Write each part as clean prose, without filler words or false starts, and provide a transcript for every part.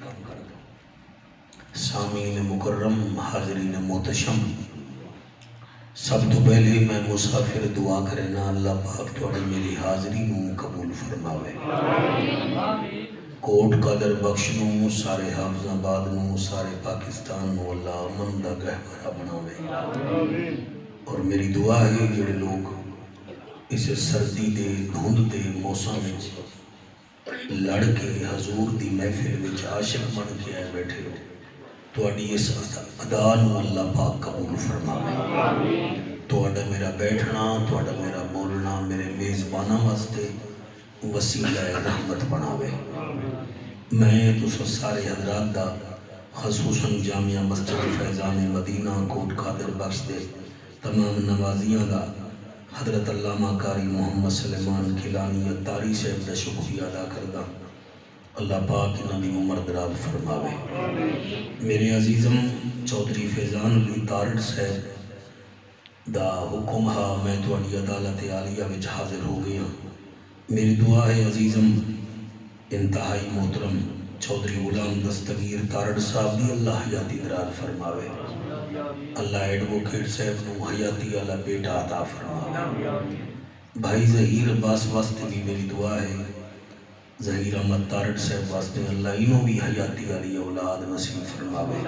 کام کر دو۔ سامعین مکرم، حاضرین محتشم، سب تو پہلے میں مسافر دعا کرنا اللہ پاک تھوڑی میری حاضری نوں قبول فرماوے، کوٹ قادر بخش نوں، سارے حافظ آباد نوں، سارے پاکستان نوں اللہ امن دا گہوارہ بناوے۔ اور میری دعا ہے جڑے لوگ اس سردی دے دھند دے موسم وچ لڑ کے حضور دی محفل وچ عاشق بن کے آئے بیٹھے ہو، تواڈی اس ادا نوں اللہ پاک قبول فرماوے۔ تواڈا میرا بیٹھنا، تواڈا میرا بولنا میرے میزباناں واسطے وسیلہ رحمت بناوے۔ میں تساں سارے حضرات دا خصوصاً جامعہ مسجد فیضان مدینہ کوٹ قادر بخش دے تمام نوازیاں دا حضرت علامہ قاری محمد سلیمان کیلانی اتاری صاحب دا شکریہ ادا کردہ۔ اللہ پاک انہاں دی عمر دراز فرماوے۔ میرے عزیزم چودھری فیضان علی تارڑ صاحب دا حکم ہا، میں تواڈی عدالت عالیہ وچ حاضر ہو گیا۔ میری دعا ہے عزیزم انتہائی محترم چودھری غلام دستگیر تارڑ صاحب دی اللہ حیاتی دراز فرماوے، اللہ ایڈوکیٹ صاحب نو حیاتی والا بیٹا عطا فرماوے۔ بھائی ظہیر عباس واسطے بھی میری دعا ہے، ظہیر احمد تارڑ صاحب واسطے اللہ انہوں بھی حیاتی والی اولاد نصیب فرماوے۔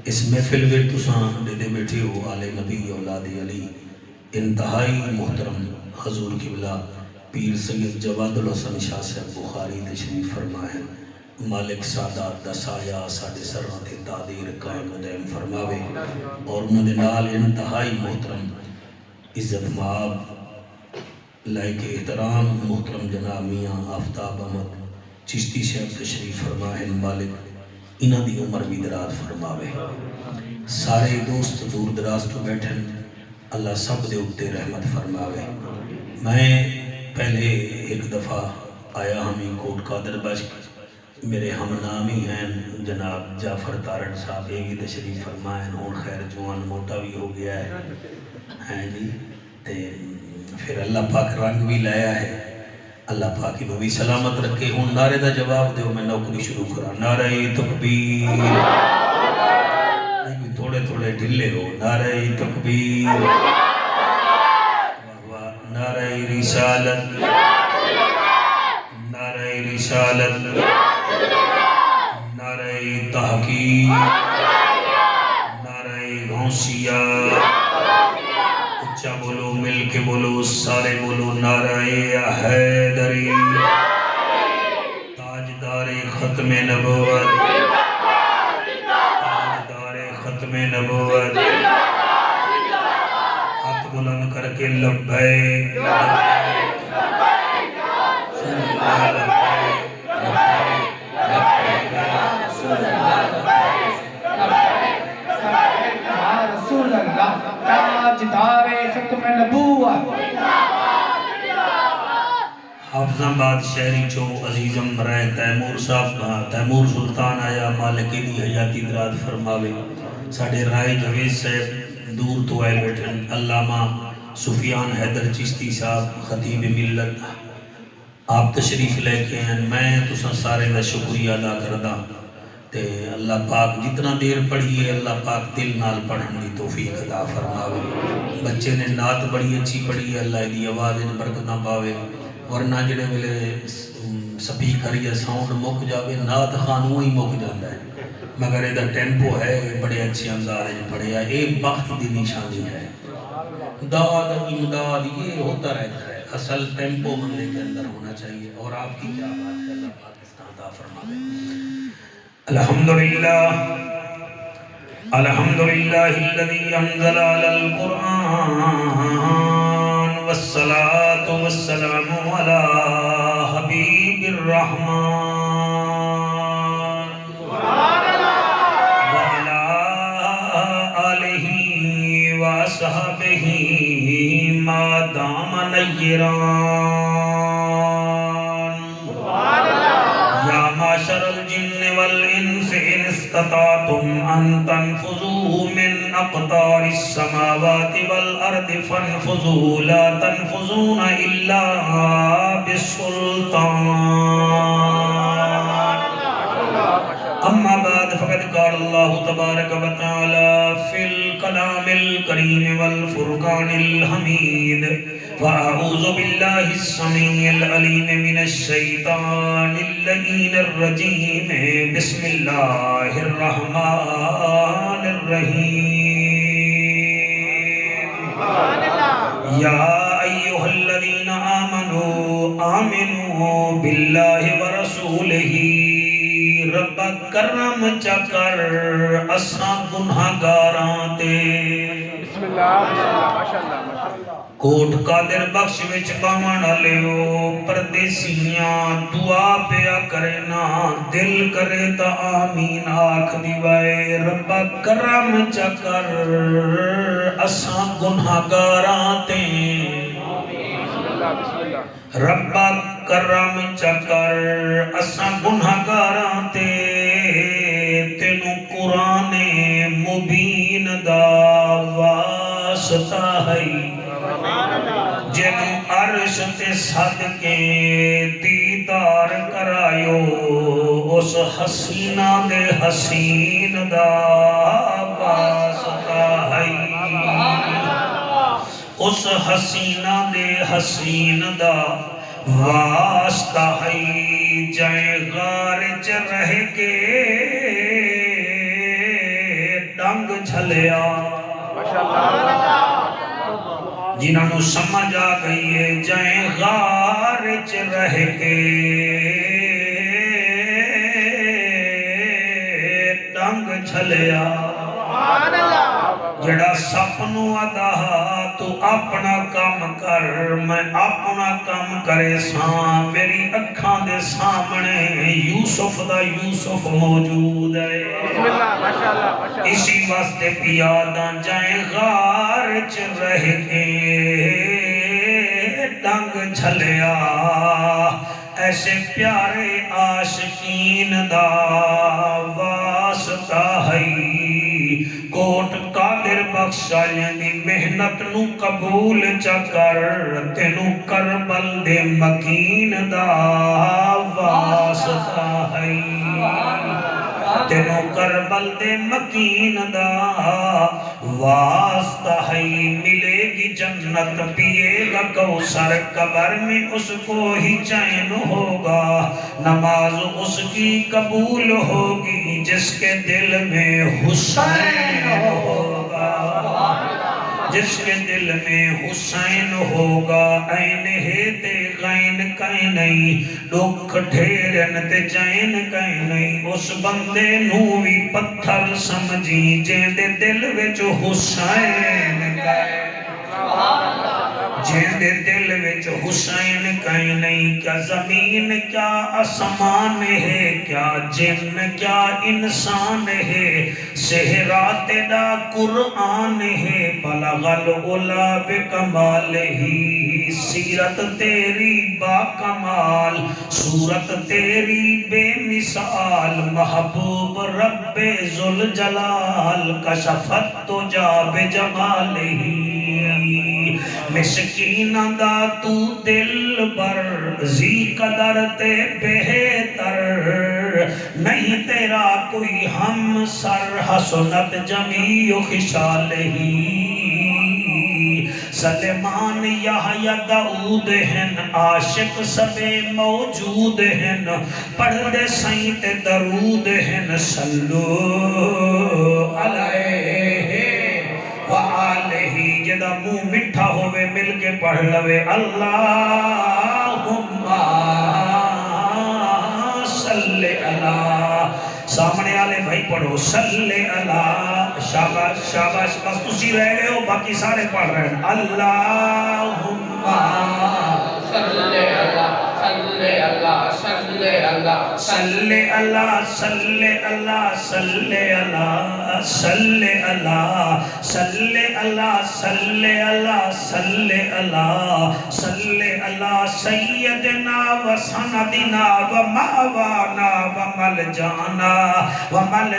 اس محفل میں تساں دے بیٹھے ہو آل نبی اولاد علی انتہائی محترم حضور قبلہ پیر سید جواد الحسن شاہ صاحب بخاری تشریف فرما ہے۔ مالک سعادت دا سایہ ساڈے سراں تے تادیر قائم دائم فرماوے، اور انہاں دے نال انتہائی محترم عزت مآب لائق احترام محترم جناب میاں آفتاب احمد چشتی صاحب تشریف فرما ہے۔ مالک انہاں دی عمر بھی دراز فرماوے۔ سارے دوست دور دراز تو بیٹھن، اللہ سب دے اتے رحمت فرماوے۔ میں پہلے ایک دفعہ آیا ہمیں کوٹ قادر بخش، میرے ہم نامی ہیں جناب جعفر تارڑ صاحب یہ بھی تشریف فرمائیں، ہون خیر جوان موٹا بھی ہو گیا ہے جی، تے پھر اللہ پاک رنگ بھی لایا ہے، اللہ پاک انہوں بھی سلامت رکھے۔ ہوں نعرے دا جواب دیو، میں نوکری شروع کرا۔ نعرہ تکبیر، تھوڑے تھوڑے ڈھلے ہو، نعرہ تکبیر، نعرہ رسالت، نعرہ رسالت، نعرہ تحقیق، نعرہ غوثیہ، اچھا بولو، مل کے بولو، سارے بولو، نعرہ حیدری، تاجدار ختم نبوت، تاجدار ختم نبوت، ہاتھ بلند کر کے لبیک حافظ آباد شہری چو عزیزم رائے تیمور صاحب تیمور سلطان آیا، مالکی دی حیاتی دراز فرماوے۔ ساڑھے رائے جوید صاحب دور تو آئے بیٹھن، علامہ سفیان حیدر چشتی صاحب خطیب ملت آپ تشریف لے کے ہیں۔ میں تساں سارے دا شکریہ ادا کردہ تے اللہ پاک جتنا دیر پڑھیے اللہ پاک دل نال پڑھن دی توفیق عطا فرماوے۔ بچے نے نعت بڑی اچھی پڑھی ہے، اللہ دی آواز ان برکتاں پاوے، ورنہ جڑے ویلے سپیکر یا ساؤنڈ مک جاوے نعت خانوں ہی مک جاتا ہے، مگر یہ ٹیمپو ہے بڑے اچھے انداز پڑھے ہے، یہ وقت دی نشانی ہے۔ داد امداد یہ ہوتا رہتا ہے، اصل ٹیمپو بندے کے اندر ہونا چاہیے۔ اور آپ کی کیا بات ہے، اللہ پاکستان عطا فرماوے۔ الحمدللہ الحمدللہ الذی انزل علی القرآن والصلاة والسلام علی حبیب الرحمن وعلی آلہ وصحبہ ما دام نیران۔ یا معشر الجن والانس ان استطعتم ان تنفذوا من اقطار السماوات والارض فانفذوا لا تنفذون الا بسلطان۔ تبارک و تعالی فی الکلام الکریم والفرقان الحمید فاعوذ باللہ السمیع العلیم من الشیطان اللعین الرجیم بسم اللہ الرحمن الرحیم یا ایہا الذین آمنوا باللہ ورسولہ رب کرم چکر اساں گناہگاراں تے بسم اللہ ماشاءاللہ کوٹ قادر بخش وچ باوان لیو پردیسیاں دعا پیا کرنا دل کرے تا آمین آکھ دیوائے رب کرم چکر اساں گناہگاراں تے رب کرم چکر اساں گناہگاراں تے تینوں قرآن مبین دا واسطہ ہے جنوں عرش تے صدقے دیدار کرایو اس حسینہ دے حسین دا واسطہ ہے اس حسینہ دے حسین دا واسطہ ہے جائے غار چ رہ کے ڈنگ جھلیا جنہوں نے سمجھ آ گئی ہے جائے غار چ رہ کے ڈنگ جھلیا جڑا سپنو ادا تو اپنا کام کر میں اپنا کام کرے ساں میری اکھاں دے سامنے یوسف دا یوسف موجود ہے اسی واسطے پیاداں جائیں غار چ رہ کے ڈنگ جھلیا ایسے پیارے عاشقین دا واسطہ ہے کوٹ قادر بخش والیاں دی محنت نو قبول چا کر تینوں کربل دے مکین دا واسطہ ہے تینوں کربل دے مکین دا واسطہ ہے ملے گی جنت پیے گا کوثر قبر میں اس کو ہی چین ہوگا نماز اس کی قبول ہوگی جس کے دل میں حسین ہوگا جس کے دل میں حسین ہوگا این ہے تے غین کہیں نہیں دکھ ڈھیرن تے چین کہیں نہیں اس بندے نو بھی پتھر سمجھی جین دے دل وچ حسین کہیں جین دے دل وچ حسین کہیں نہیں کیا زمین کیا آسمان ہے کیا جن کیا انسان ہے صحرات دا قرآن ہے بلغ العلا بکمال ہی سیرت تیری با کمال صورت تیری بے مثال محبوب رب ذوالجلال کشفت تو جا بجمال ہی مسکین دا تو دل بر زی قدر تے بہتر نہیں تیرا کوئی ہم سر حسنت جمیع خشال ہی سلیمان یحییٰ داؤد ہیں عاشق سبے موجود ہیں پڑھ دے سائیں تے درود ہیں صلو علیہ وآلہ جدا منہ مٹھا ہوئے مل کے پڑھ لوے اللہم صلی اللہ سامنے آلے بھائی پڑھو صلی اللہ شاباش شاباش بس تسی رہ گئے ہو باقی سارے پڑھ رہے ہیں اللہم صلی اللہ صلی اللہ صلی اللہ صلی اللہ صلی اللہ صلی اللہ صلی اللہ صلی اللہ صلی اللہ صلی اللہ صلی اللہ سیدنا و سندنا و ماوانا و مل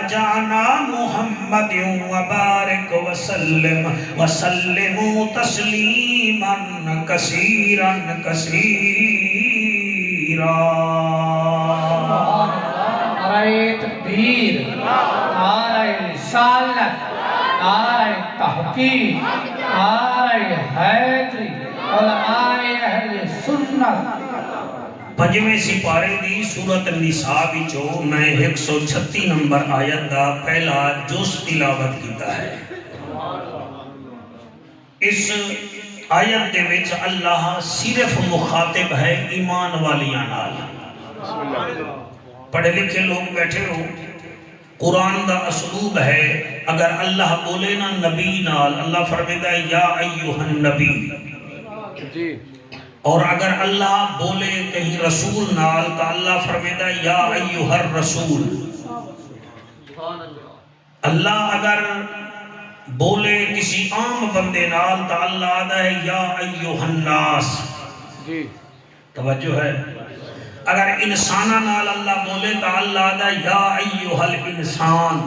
جانا محمد و بارک وسلم وسلموا تسلیما کثیرا کثیرا نعرہ تکبیر نعرہ آئے تحقیق، آئے حیدری، علماء اہل سنت۔ پنجویں سپارے دی سورت النساء وچوں میں 136 نمبر آیت دا پہلا جز تلاوت کیتا ہے۔ اس آیت دے وچ اللہ صرف مخاطب ہے ایمان والیاں نال۔ پڑھے لکھے لوگ بیٹھے ہو، قرآن دا اسلوب ہے، اگر اللہ بولے نا نبی نال، اللہ فرمیدا ہے یا ایھا النبی، جی، اور اگر اللہ بولے کہیں رسول نال تو اللہ فرمیدا ہے یا ایھا الرسول۔ اللہ اگر بولے کسی عام بندے نال تو اللہ آتا ہے یا ایھا الناس۔ جی، توجہ ہے، اگر انسانہ نال اللہ بولے تو اللہ آتا ہے یا ایھا الانسان۔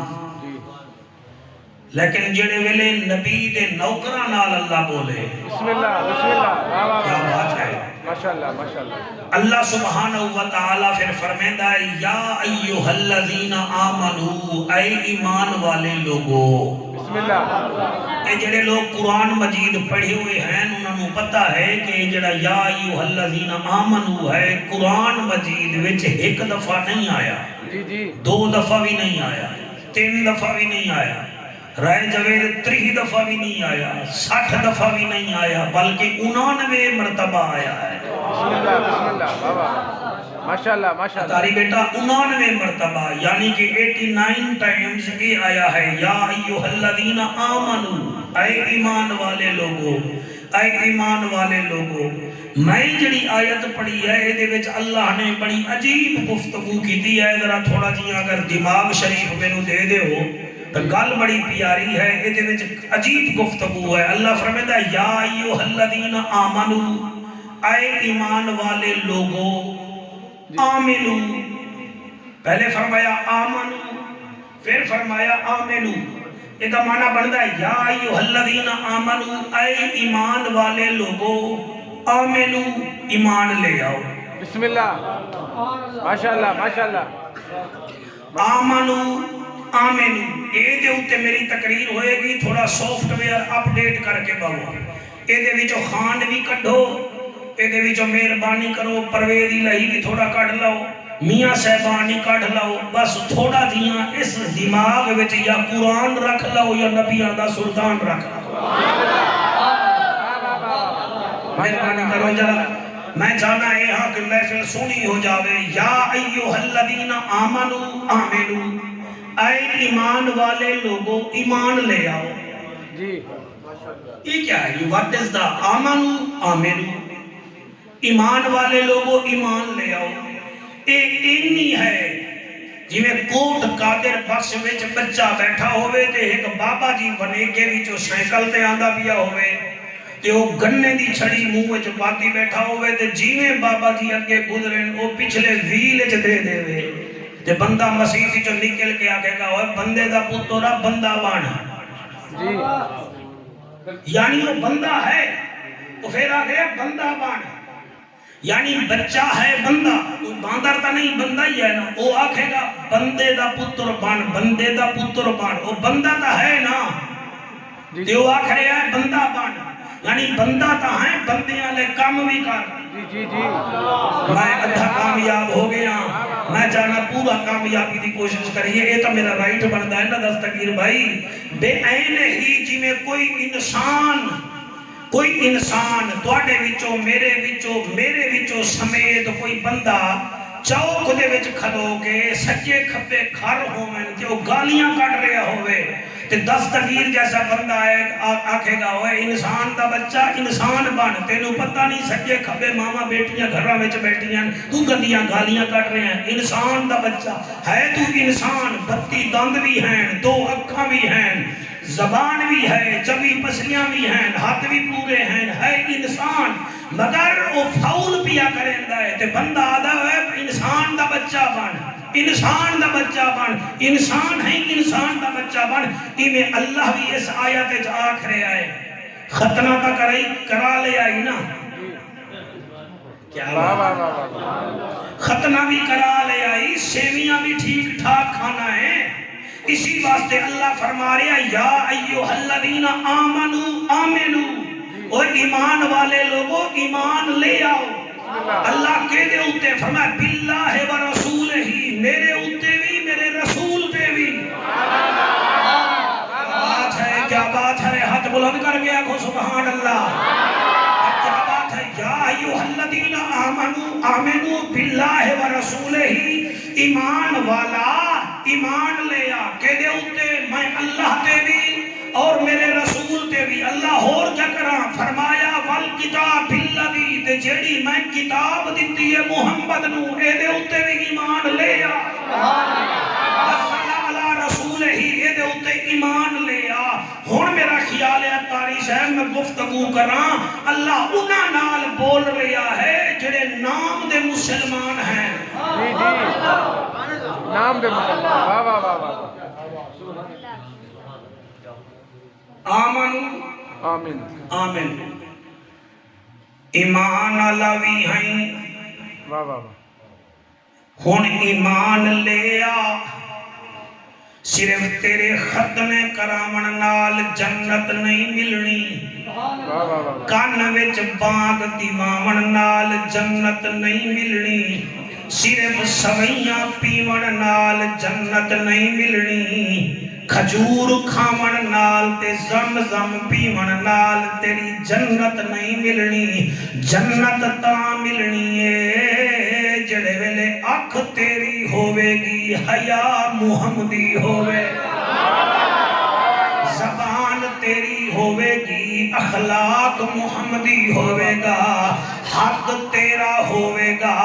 لیکن جڑے ویلے نبی دے نوکراں نال اللہ بولے، بسم اللہ، بسم اللہ، واہ واہ کیا واہ، بات ہے۔ ماشاءاللہ ماشاءاللہ۔ اللہ سبحانہ وتعالی پھر فرمیندہ ہے یا ایھا الذین آمنو، اے ایمان والے لوگو۔ بسم اللہ۔ اے جڑے لوگ قرآن مجید پڑھے ہوئے ہیں انہوں نے پتہ ہے کہ جڑا یا ایھا الذین آمنو ہے قرآن مجید وچ ایک دفعہ نہیں آیا، جی جی، 2 دفعہ بھی نہیں آیا، 3 دفعہ بھی نہیں آیا، رائے جوید 30 دفعہ بھی نہیں آیا، 60 دفعہ بھی نہیں آیا، بلکہ 99 مرتبہ آیا ہے۔ بسم اللہ، واہ واہ، ماشاءاللہ ماشاءاللہ۔ تاری بیٹا 99 مرتبہ، یعنی کہ 89 ٹائمز یہ آیا ہے یا ایھا الذین آمنو، اے ایمان والے لوگو، اے ایمان والے لوگو۔ میں جڑی آیت پڑھی ہے اے دے وچ اللہ نے بڑی عجیب گفتگو کی ہے، ذرا تھوڑا جی اگر دماغ شریف مینوں دے دے ہو تو گل بڑی پیاری ہے، اے دے وچ عجیب گفتگو ہے۔ اللہ فرماتا ہے یا ایھا الذین آمنو، اے ایمان والے لوگو، آمنو، پہلے فرمایا آمنو، پھر فرمایا آمنو۔ یہ کا معنی بنتا ہے یا ایھا الذین آمنو، اے ایمان والے لوگو، آمنو، ایمان لے آؤ۔ بسم اللہ، ماشاءاللہ ماشاءاللہ۔ آمنو، آمنو، اے دے اوتے میری تقریر ہوئے گی، تھوڑا سافٹ ویئر اپ ڈیٹ کر کے باو، اے دے وچوں خان بھی کڈھو، اے دے وچوں مہربانی کرو، پرویز الہی بھی تھوڑا کڈ لو، میاں صاحبانی کڈ لو، بس تھوڑا جیاں اس دماغ وچ یا قرآن رکھ لو یا نبیاں دا سلطان رکھ لو۔ مہربانی کرو جا، میں جانا ہے ہاں کہ محفل سونی ہو جاوے۔ یا ایھا الذین آمنو، آمنو، اے ایمان والے لوگو، ایمان لے آؤ۔ جی، یہ کیا ہے؟ what is the آمنو، آمنو، ایمان والے لوگو، ایمان لے آؤ۔ اینی ہے جی میں کوٹ قادر بخش وچ بچہ بیٹھا ہوئے تے ایک بابا جی ونیگے وچوں سائیکل تے آندا پیا ہوئے تے وہ گنے دی چھڑی منہ وچ پاتی بیٹھا ہوئے تے جیویں بابا جی اگے گزرن وہ پچھلے ویل وچ دے دے وے تے بندہ مسیح وچوں نکل کے آکھے گا اوے بندے دا پترا بندہ بن۔ جی، یعنی وہ بندہ ہے تو پھر آگے بندہ بن، یعنی بچہ ہے بندہ، کوئی باندر تا نہیں بندہ ہی ہے نا، وہ آکھے گا بندے دا پتر بن، بندے دا پتر بن، وہ بندہ تا ہے نا، تے وہ آکھ رہے ہیں بندہ بن، یعنی بندہ تا ہے، بندیاں لے کام بھی کر۔ جی جی جی، میں ادھا کامیاب ہو گیا، میں جانا پورا کامیابی دی کوشش کریے، یہ تو میرا رائٹ بنتا ہے نا دستگیر بھائی۔ بے عین ہی جی میں کوئی انسان تواڈے وچوں میرے وچوں سمیت کوئی بندہ چوک دے وچ کھلو کے سجے کھبے کھر ہوویں تے او گالیاں کڈ رہا ہوئے تے دستگیر جیسا بندہ ہے آکھے گا اوے انسان دا بچہ انسان بن، تینوں پتہ نہیں سجے کھبے ماما بیٹیاں گھراں وچ بیٹھیاں تو گندیاں گالیاں کڈ رہے ہیں، انسان دا بچہ ہے تو انسان، 32 دند بھی ہیں، 2 اکھاں بھی ہیں، زبان بھی ہے، 24 پسلیاں بھی ہیں، ہاتھ بھی پورے ہیں، ہے انسان، مگر وہ فاؤل پیا کریں ہے تے بندہ آدھا ہے انسان دا بچہ بن، انسان دا بچہ بن، انسان ہے انسان دا بچہ بن۔ میں اللہ بھی اس آیت آکھ رہے آئے ختنہ تا کرا لے آئی نا، کیا ختنہ بھی کرا لے آئی، سیویاں بھی ٹھیک ٹھاک کھانا ہے، اسی واسطے اللہ فرما رہا ہے یا ایھا الذین آمنو او ایمان والے لوگوں ایمان لے آؤ. اللہ کے دے اوتے فرمایا باللہ و رسول ہی، میرے اوتے بھی میرے رسول تے بھی. بات ہے، کیا بات ہے، ہاتھ بلند کر کے آکھو سبحان اللہ. کیا بات ہے، یا ایھا الذین آمنو باللہ و رسول ہی، ایمان والا ایمان لے آ کہ دے اوتے میں اللہ تے بھی اور میرے رسول تے بھی. اللہ اور کیا کراں؟ فرمایا والکتاب الذی، تے جیڑی میں کتاب دتی ہے محمد نو اے دے اوتے بھی ایمان لے آ. صلی علی رسول ہی، اے دے اوتے ایمان لے آ. ہن میرا خیال ہے قاری صاحب میں گفتگو کراں، اللہ انہاں نال بول رہا ہے جڑے نام دے مسلمان ہیں. جی جی نام دے مسلمان. واہ واہ واہ واہ. آمن آمین. آمن ایمان علاوی ہیں. واہ واہ واہ. ہن ایمان لے آ، صرف تیرے ختم کراون نال جنت نہیں ملنی. واہ واہ واہ. کان وچ بانگ دیواون نال جنت نہیں ملنی. صرف سویاں پیون نال جنت نہیں ملنی. کھجور کھاون نال تے زمزم پیون نال تیری جنت نہیں ملنی. جنت تاں ملنی ہے جڑے ویلے اکھ تیری ہوے گی حیا محمدی ہوے، زبان تیری ہوے گی اخلاق محمدی ہوے گا، حق تیرا ہوے گا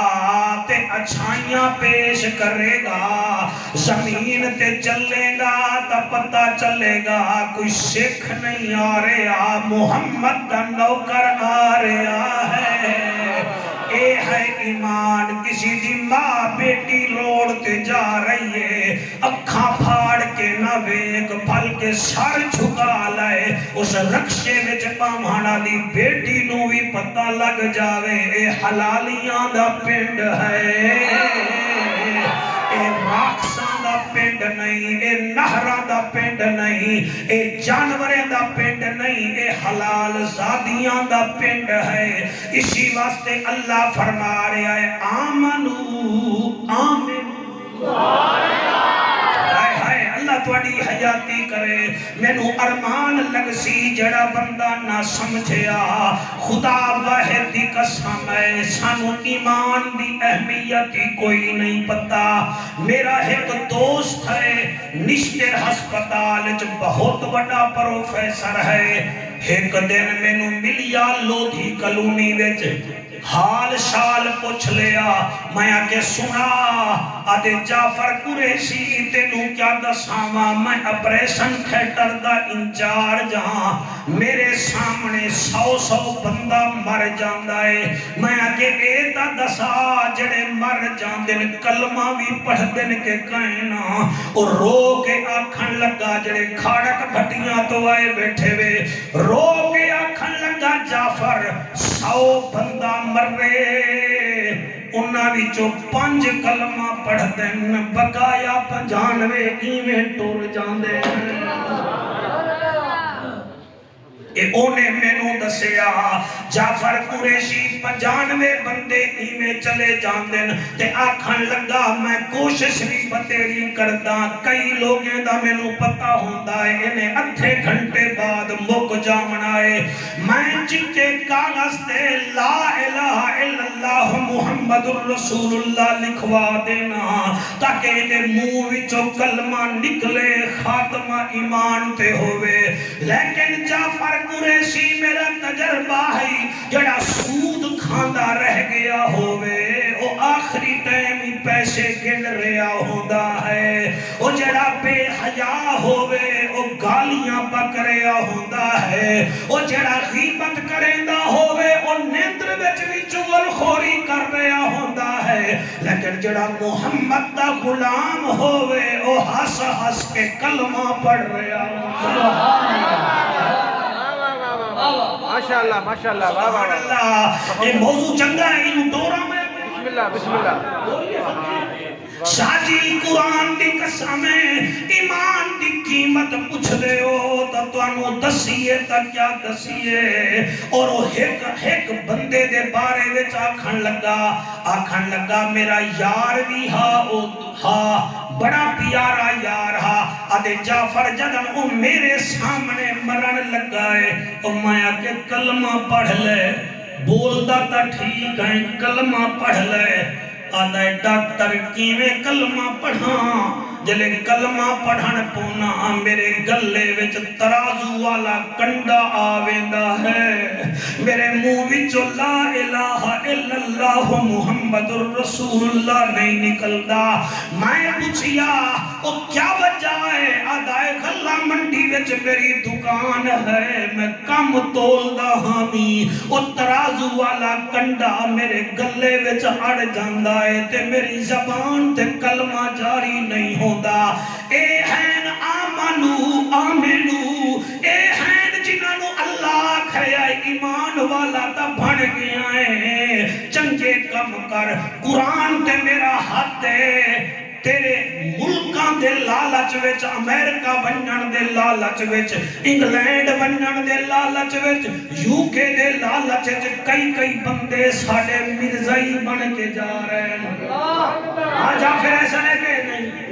تے اچھائیاں پیش کرے گا. زمین تے چلے گا تا پتہ چلے گا کوئی سکھ نہیں آ رہا، محمد دا نوکر آ رہا ہے. اے ہے ایمان. کسی دی ماں بیٹی روڑ تے جا رہی ہے، اکھاں پھاڑ کے نہ ویک بلکہ سر جھکا لائے، اس رکشے وچ پامہانا دی بیٹی نو بھی پتہ لگ جاوے اے حلالیاں دا پنڈ ہے، اے راکساں دا پنڈ نہیں، اے نہراں دا پنڈ نہیں، اے جانوریں دا پنڈ نہیں، اے حلال زادیاں دا پنڈ ہے. اسی واسطے اللہ فرما رہا ہے آمنو آمن. ہائے ہائے اللہ تواڈی حیاتی کرے. مینوں ارمان لگ سی جڑا بندہ نہ سمجھیا، خدا واحد دی قسم ہے سانو ایمان دی اہمیت ہی کوئی نہیں پتا. میرا ایک دوست ہے نشتر ہسپتال وچ بہت بڑا پروفیسر ہے. ایک دن مینوں ملیا لودھی کالونی وچ، حال شال پوچھ لیا. میں آگے سنا آدھے جعفر قریشی تینوں کیا دساواں، میں اپریشن تھیٹر دا انچارج ہاں، میرے سامنے 100 بندہ مر جاندا ہے. میں آگے اے تا دسا جڑے مر جاندن کلمہ بھی پڑھ دن کے کہنا. اور رو کے آکھن لگا جڑے کھاڑک بھٹیاں تو آئے بیٹھے وے، رو کے آکھن لگا جعفر 100 بندہ مرے، انہاں وچوں 5 کلمہ پڑھ دن، بقایا 95 ایویں ٹر جاندے. اے اونے مینوں دسیا جعفر قریشی 95 بندے ایویں چلے جاندن تے آکھن لگا میں کوشش نہیں بتیری کردا، کئی لوگیں دا مینوں پتہ ہوندا ہے انہیں ادھے گھنٹے بعد مک جاونا ہے. میں چٹے کاغذ تے لا الہ الا اللہ محمد الرسول اللہ لکھوا دینا تاکہ انہیں منہ وچوں کلمہ نکلے، خاتمہ ایمان تے ہوئے. لیکن جعفر قریشی میرا تجربہ ہے جڑا سود کھاندا رہ گیا ہوئے او آخری ٹائم ہی پیسے گن رہا ہوندا ہے. او جڑا بے حیا ہوئے او گالیاں پک رہا ہوندا ہے. او جڑا غیبت کریندا ہوئے او نیندر وچ بھی چغل خوری کر رہا ہوندا ہے. لیکن جڑا محمد دا غلام ہوئے او ہس ہس کے کلمہ پڑھ رہا ہوندا. ماشاءاللہ ماشاءاللہ. واہ واہ واہ. یہ موضوع چنگا ہے، انہوں دورہ میں بسم اللہ بسم اللہ. شاہ جی قرآن دی قسم ایمان دی قیمت پوچھ دے ہو تو تانوں دسیے تا کیا دسیے اور وہ ایک بندے دے بارے وچ آکھن لگا میرا یار بھی بڑا پیارا یار آدھے جعفر جدن وہ میرے سامنے مرن لگا ہے او میں کہ کلمہ پڑھ لے بولدا تا ٹھیک ہے کلمہ پڑھ لے آدھے ڈاکٹر کیویں کلمہ پڑھاں جلے کلمہ پڑھن پونا میرے گلے وچ ترازو والا کنڈا آویندا ہے میرے منہ وچوں لا الہ الا اللہ محمد الرسول اللہ نہیں نکلدا میں پوچھیا او کیا وجہ ہے آدھائے غلہ منڈی وچ میری دکان ہے میں کم تولدا ہاں بھی او ترازو والا کنڈا میرے گلے وچ اڑ جاندا ہے تے میری زبان تے کلمہ جاری نہیں ہو اے ہیں آمنو اے ہیں جنہوں اللہ کھیا ایمان والا تا بھڑ گیا ہے چنگے کم کر قرآن تے میرا ہاتھ ہے تیرے ملکان دے لالچ وچ امریکہ بنن دے لالچ وچ انگلینڈ بنن دے لالچ وچ یوکے دے لالچ وچ کئی بندے ساڑے مرزائی بن کے جا رہے ہیں آجا پھر ایسا ہے کہ نہیں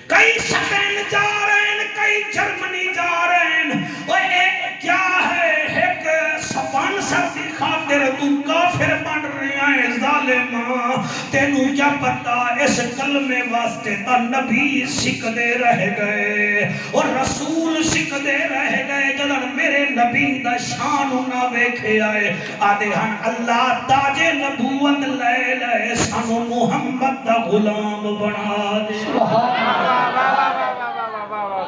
کئی سپین جا رہے ہیں کئی جرمنی جا رہے ہیں وہ ایک کیا ہے ایک سپانسر کی خاطر تو کافر بن رہے ہیں ظالمہ تینوں کیا پتا اس کلمے واسطے تا نبی سکھدے رہ گئے اور رسول سکھدے رہ گئے جدن میرے نبی دا شان نہ ویکھے آئے آدھے ہن اللہ تاج نبوت لے لے سانو محمد دا غلام بنا دے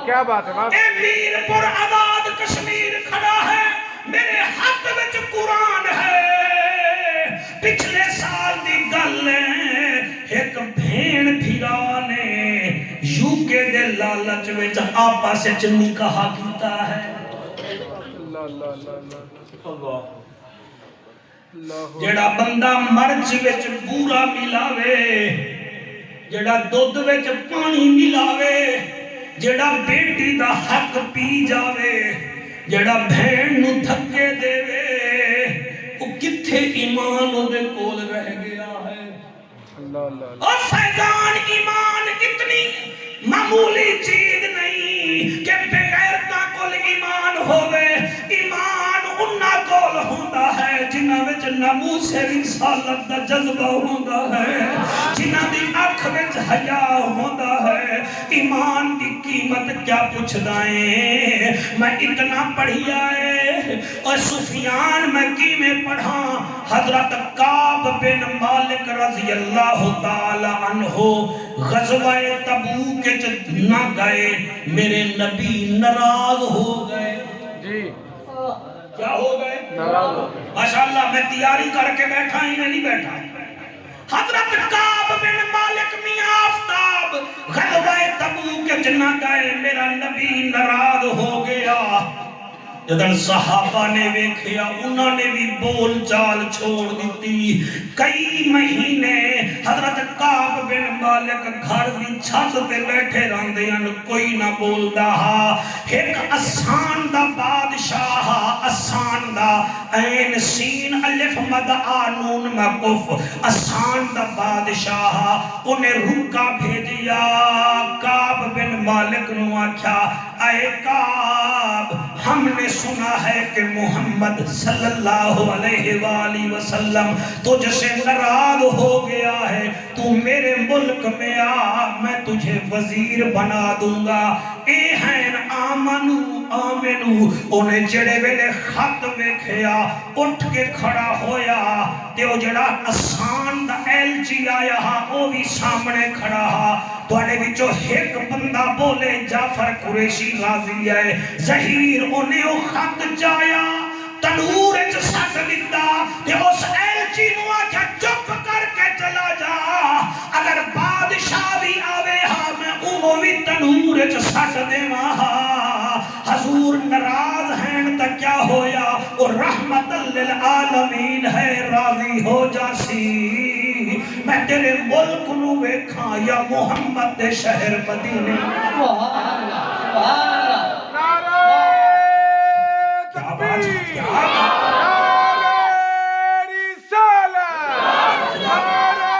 کیا بات ہے اے میر پر آباد کشمیر کھڑا ہے میرے ہاتھ وچ قرآن ہے پچھلے سال دی گل ایک بھین بھیرا نے یوکے دے لالچ وچ آپس وچ نکاح کیتا ہے جڑا بندہ مرچ وچ بورا ملاوے جڑا دودھ وچ پانی ملاوے جڑا بیٹی دا حق پی جاوے جڑا بہن نو دھکے دے وے وہ کتھے ایمان او دے کول رہ گیا ہے اور فیضان ایمان اتنی معمولی چیز نہیں کہ بغیرتا کول ایمان ہوئے ایمان انہا کول ہوندہ ہے جنہ وچ ناموس رسالت دا جذبہ ہوندہ ہے جنہ دی آنکھ وچ حیا ہوندہ ہے ایمان دی قیمت کیا پوچھ دائیں میں اتنا پڑھی آئے اور سفیان میں کی میں پڑھا حضرت کعب بن مالک رضی اللہ تعالی عنہ غزوہ تبوک نہ گئے میرے نبی ناراض ہو گئے جی کیا ہو گئے ناراض ہو گئے ماشاءاللہ میں تیاری کر کے بیٹھا ہی نہیں بیٹھا حضرت کعب بن مالک میاں آفتاب غزوہ تبوک نہ گئے میرا نبی ناراض ہو گیا جدن صحابہ نے ویکھیا انہوں نے بھی بول چال چھوڑ دیتی کئی مہینے حضرت کعب بن مالک گھر دی چھت تے بیٹھے رہندے ہیں کوئی نہ بولدا ایک اسان دا بادشاہ اسان دا عین سین الف مد آ نون مقف اسان دا بادشاہ انہیں رکا بھیجیا کعب بن مالک نو آکھیا اے کعب ہم نے سنا ہے کہ محمد صلی اللہ علیہ وآلہ وسلم تجھ سے ناراض ہو گیا ہے تو میرے ملک میں آ میں تجھے وزیر بنا دوں گا اے ہیں آمنو انہیں جڑے ویلے خط ویکھیا اٹھ کے کھڑا ہویا تے او جڑا آسان دا ایلچی آیا او بھی سامنے کھڑا توڑے وچوں ایک بندہ بولے جعفر قریشی غازی ہے ظہیر انہیں او خط جایا تنور وچ سٹ دتا تے اس ایلچی نو آکھیا چپ کر کے چلا جا اگر بادشاہ بھی آوے میں او بھی تنور وچ سٹ دیواں حضور ناراض ہیں تا کیا ہویا اور رحمت للعالمین ہے راضی ہو جاسی میں تیرے ملک نو ویکھاں یا محمد دے شہر مدینے سبحان اللہ سبحان اللہ نعرہ کیا بات ہے تکبیر، کیا بات نعرہ رسالت، نعرہ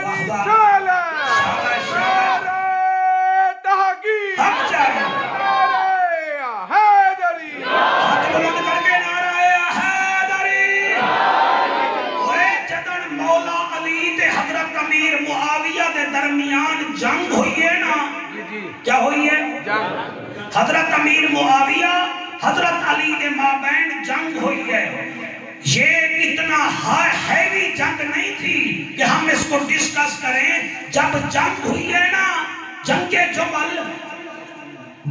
واہ واہ رسالت، شاباش شاباش نعرہ تحقیق، حق جاری نعرہ حیدری، ہاتھ بلند کر کے نعرہ حیدری اوے جدن مولا علی تے حضرت امیر معاویہ دے درمیان جنگ ہوئی ہے نا جی کیا ہوئی ہے جنگ، حضرت امیر معاویہ حضرت علی کے مابین جنگ ہوئی ہے یہ اتنا ہیوی جنگ نہیں تھی کہ ہم اس کو ڈسکس کریں جب جنگ ہوئی ہے نا جنگ جمل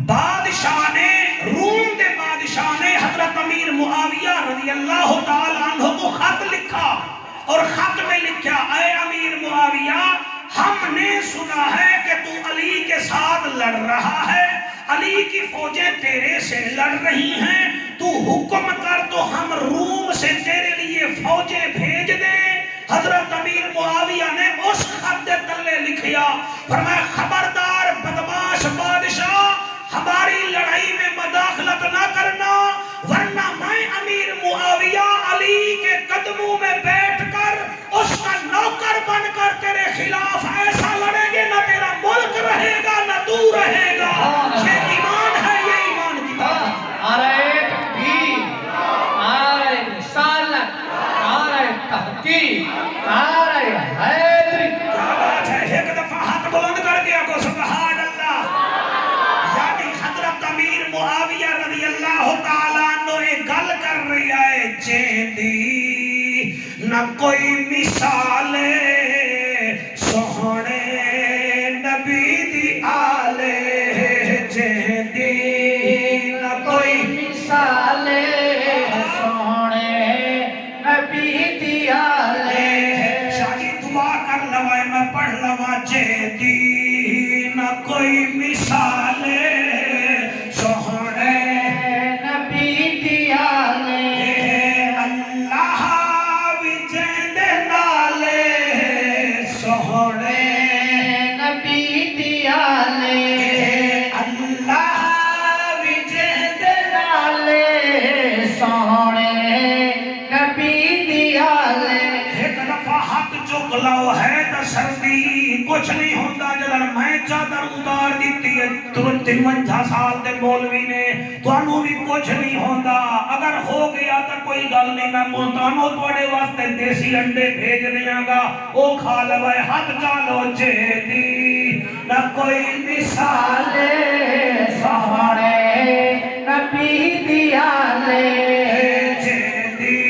بادشاہ نے روم دے بادشاہ نے حضرت امیر معاویہ رضی اللہ تعالیٰ عنہ کو خط لکھا اور خط میں لکھا اے امیر معاویہ ہم نے سنا ہے کہ تو علی کے ساتھ لڑ رہا ہے علی کی فوجیں تیرے سے لڑ رہی ہیں تو حکم کر تو ہم روم سے تیرے لیے فوجیں بھیج دیں حضرت امیر معاویہ نے اس خط دے تلے لکھیا فرمایا خبردار بدماش بادشاہ ہماری لڑائی میں مداخلت نہ کرنا ورنہ میں امیر معاویہ علی کے قدموں میں بیٹھ کر اس کا نوکر بن کر تیرے خلاف ایسا لڑیں گے نہ تیرا ملک رہے گا نہ تو رہے گا یہ ایمان ہے یہ ایمان کی بات نعرہ تکبیر، نعرہ رسالت، نعرہ تحقیق، نعرہ حیدری کیا بات ہے ایک دفعہ ہاتھ بلند کر کے کو سبحان اللہ یعنی حضرت امیر معاویہ رضی اللہ تعالیٰ عنہ ایک گل کر رہی ہے جیندی نہ کوئی مثال سوہنے نبی دی آلے جیندی نہ کوئی مثال سونے نبی دی آلے شاہی دعا کر لوائے میں پڑھ لوا جیندی نہ کوئی مثال سوہنے نبی دی آلے اللہ وجہ دے نالے سوہنے نبی دی آلے اللہ وجہ دے نالے سونے نبی دی آلے ایک دفعہ ہاتھ چک لاؤ ہے تا سردی کچھ نہیں ہوتا جدن میں چادر اتار دیتی ہے 53 سال دے مولوی نے تو انہوں بھی کچھ نہیں ہوتا اگر ہو گیا تا کوئی گل نہیں میں ملتانوں توڑے واسطے دیسی انڈے بھیج دیاں گا او کھا لوائے ہاتھ چالو جیدی نہ کوئی مثال سونے نبی دی آلے جیدی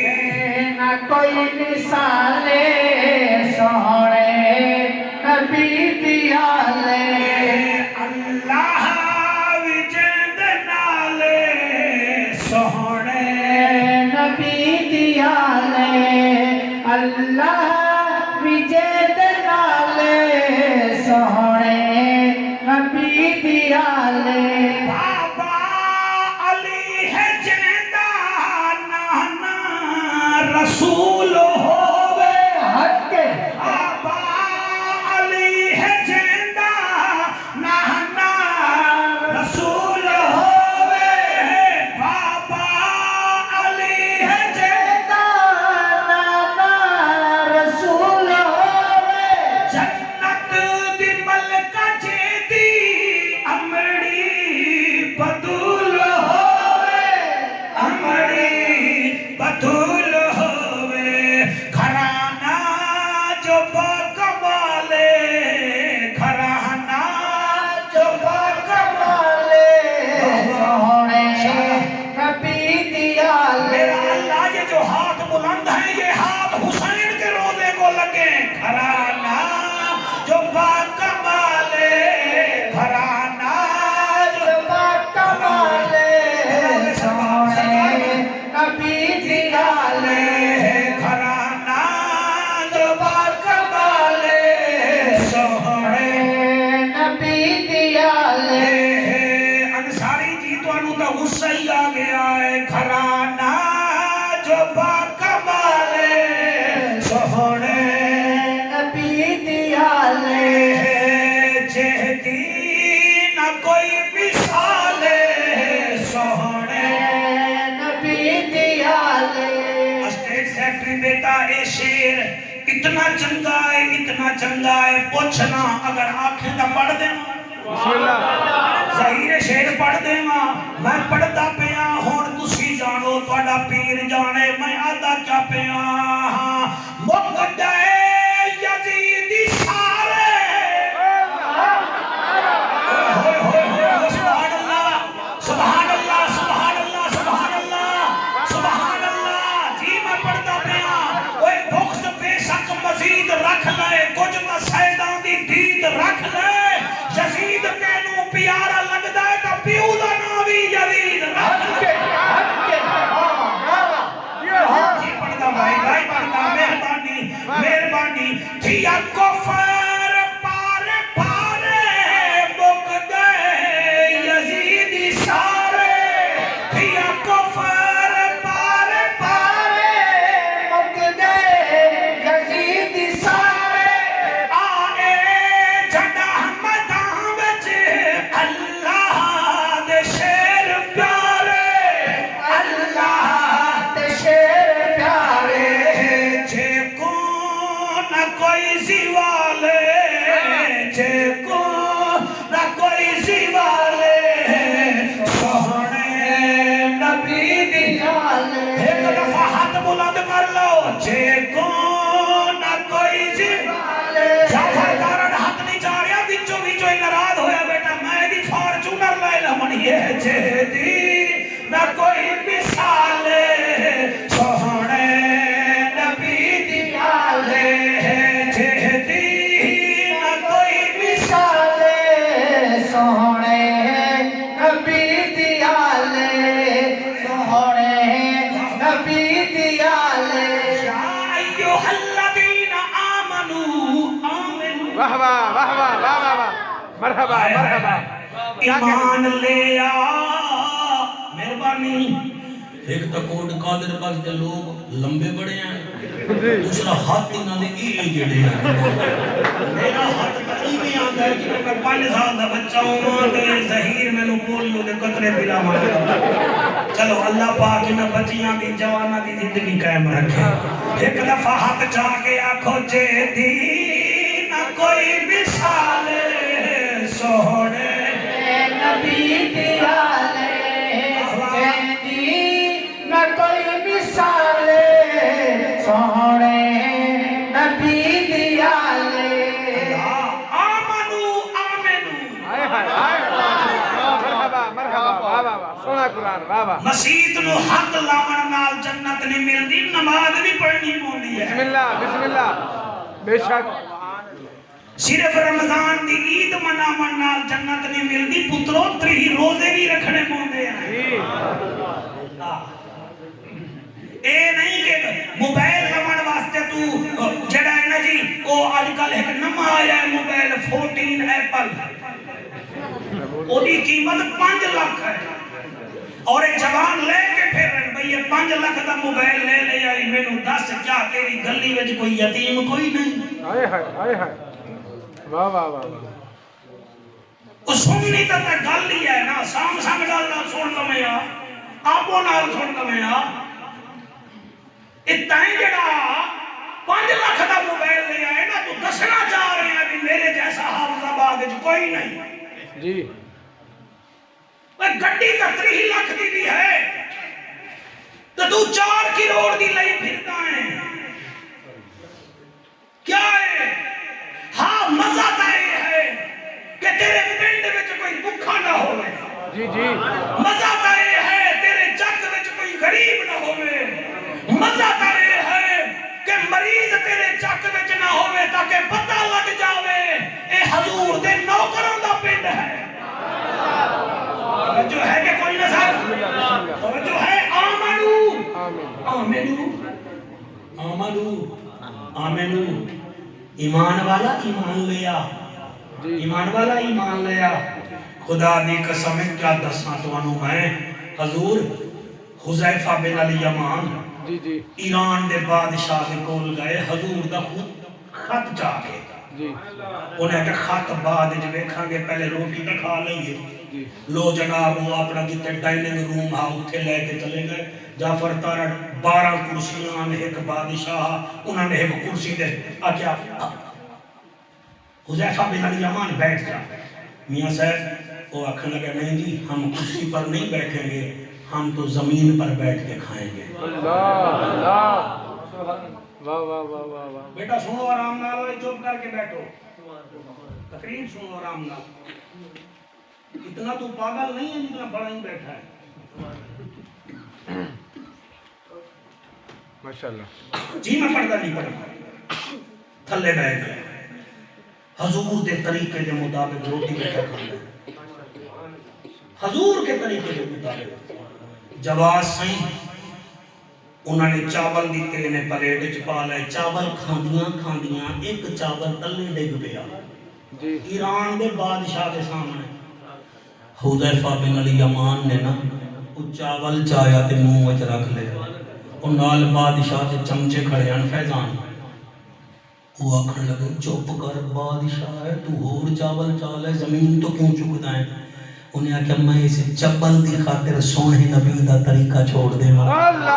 نہ کوئی مثال سونے نبی دی آلے اللہ وجہ دے نالے سوہنے نبی دی آلے اللہ وجہ دے نالے سونے نبی دی آلے بابا علی ہے جیندہ نانا رسول ہووے حق بابا علی ہے جیندہ نانا رسول ہووے بابا علی ہے جیندہ نانا رسول ہوئے جنت دی ملکہ جیدی امڑی بدول ہووے امڑی بدول ہووے گھرانہ جو باکمالے گھرانہ جو باکمالے سونے نبی دی آلے میرا اللہ یہ جو ہاتھ بلند ہیں یہ ہاتھ حسین کے روزے کو لگے گھرانہ جو باکمالے گھرانہ جو کمالے سونے نبی دی آلے گھرانہ جو باکمالے سوہنے نبی دی آلے انصاری جی تو انہوں تا غصہ ہی آ گیا ہے گھرانہ جو باکمالے سوہنے اتنا چنگا ہے پوچھنا اگر آنکھیں دا پڑھ دیں بسم اللہ ظہیر شیر پڑھ دیں میں پڑھتا پیا ہون تسی جانو توڑا پیر جانے میں آدھا کیا پیا مک گئے یزیدی سارے سبحان اللہ سبحان اللہ سبحان اللہ سبحان اللہ سبحان اللہ جی میں پڑھتا پیا اوے بخت بے شک مزید رکھ لے کچھ تا سیدان دی دید رکھ لے یزید تینوں پیارا لگدا ہے تا پیو دا نام بھی یزید رکھ لے جی پڑھتا بھائی پڑھتا مہربانی تھیا کفر پارے پارے مک گئے یزیدی سارے تھیا کفر پارے پارے مک گئے یزید سارے آئے جڑا میدان وچ اللہ دے شیر پیارے اللہ تے شیر پیارے جے کو نہ کوئی زوالے جے کو نہ کوئی زوالے سوہنے نبی دی ایک دفعہ ہاتھ بلند کر لو جے کو نہ کوئی زوالے جعفر کارن ہاتھ نہیں چاہ رہا وچوں ہی ناراض ہویا بیٹا میں دی فارچونر لے لمنی ہے جے دی نہ کوئی مثالے سوہنے نبی دی جہدی نہ کوئی مثالے سوہنے نبی دیالے سوہنے نبی دیالے یا ایوہ الذین آمنوا واہ واہ واہ واہ واہ واہ واہ مرحبا مرحبا ایمان لے آ مہربانی ایک تا کوٹ قادر پاک دے لوگ لمبے بڑے ہیں دوسرا ہاتھ انہاں دے ای جڑے ہیں میرا ہاتھ تا ای بھی آندا ہے کہ میں 5 سال دا بچہ ہوں تے ظہیر مینوں پولیو دے قطرے پلا مارے چلو اللہ پاک انہاں بچیاں دی جواناں دی زندگی قائم رکھے ایک دفعہ ہاتھ چاہ کے آکھو جے دی نہ کوئی مثال سوہنے نبی دیالے جہدی نہ کوئی مثالے سوہنے نبی دیالے آمنو ہائے ہائے ہائے مرحبا مرحبا واہ واہ واہ سونا قرآن واہ واہ مسیت نو حق لاون نال جنت نہیں ملدی نماز بھی پڑھنی ہوندی بسم ہے اللہ بے شک صرف رمضان دی عید مناون نال جنت نہیں ملدی پترو 3 روزے بھی رکھنے ہوندے ہیں جی اے نہیں کہ موبائل لون واسطے تو جڑا ہے نا جی او اج کل ایک نواں آیا ہے موبائل 14 ایپل او دی قیمت 5 لاکھ ہے اور ایک جوان لے کے پھر بھئی یہ 5 لاکھ دا موبائل لے لے آئی مینوں دس کیا تیری گلی وچ کوئی یتیم کوئی نہیں ہائے ہائے واہ واہ واہ او سننی تے گل ہی ہے نا سام سام گل نہ سن لویں آ آپو نال سن لویں آ اتنا ہی جڑا 5 لاکھ دا موبائل لے آئے نا تو دسنا چاہ رہے ہیں کہ میرے جیسا حافظ آباد وچ کوئی نہیں جی گڈی 30 لاکھ دی بھی ہے تو 4 کروڑ دی لئی پھرتا ہے کیا ہے ہاں مزہ تا یہ ہے کہ تیرے پنڈ وچ کوئی بھوکا نہ ہوئے جی جی مزہ تا یہ ہے تیرے جگ وچ کوئی غریب نہ ہوئے مزہ تا یہ ہے کہ مریض تیرے جگ وچ نہ ہوئے تاکہ پتہ لگ جاوے اے حضور دے نوکروں دا پنڈ ہے جو ہے کہ کوئی نہ ساتھ جو ہے آمنو ایمان والا ایمان لیا ایمان والا ایمان لیا خدا دی قسم کیا دساں توانوں میں حضور حذیفہ بن الیمان جی جی ایران دے بادشاہ دے کول گئے حضور دا خود خط جا کے جی انہیں کہ خط بعد جو ویکھاں گے پہلے روٹی نہ کھا لئیے جی لو جناب وہ اپنا کتے ڈائننگ روم ہاں اتھے لے کے چلے گئے جعفر تارڑ 12 کرسیاں نے ایک بادشاہ انہوں نے ایک کرسی دے آکیا حذیفہ بن الیمان بیٹھ جا میاں صاحب وہ آکھنے لگے نہیں جی ہم کرسی پر نہیں بیٹھیں گے ہم تو زمین پر بیٹھ کے کھائیں گے اللہ اللہ واہ واہ واہ واہ واہ بیٹا سنو آرام نال چپ کر کے بیٹھو تقریر سنو آرام نال اتنا تو پاگل نہیں ہے جتنا بڑا ہی بیٹھا ہے ماشاءاللہ جی میں پڑھتا نہیں پڑھتا تھلے بیٹھ گئے حضور دے طریقے دے مطابق روٹی بیٹھا کھانا حضور کے طریقے دے مطابق جواز سائیں انہوں نے چاول دیتے انہیں پلیٹ وچ پا لے چاول کھاندیاں ایک چاول تلے ڈگ پیا جی ایران دے بادشاہ دے سامنے حذیفہ بن الیمان نے نا وہ چاول چایا تے منہ وچ رکھ لے اور نال بادشاہ دے چمچے کھڑے ہیں فیضان وہ آکھن لگے چپ کر بادشاہ ہے تو اور چاول چال ہے زمین تو کیوں چکدا ہے انہیں آکھا میں اس چبل دی خاطر سونے نبی دا طریقہ چھوڑ دے اللہ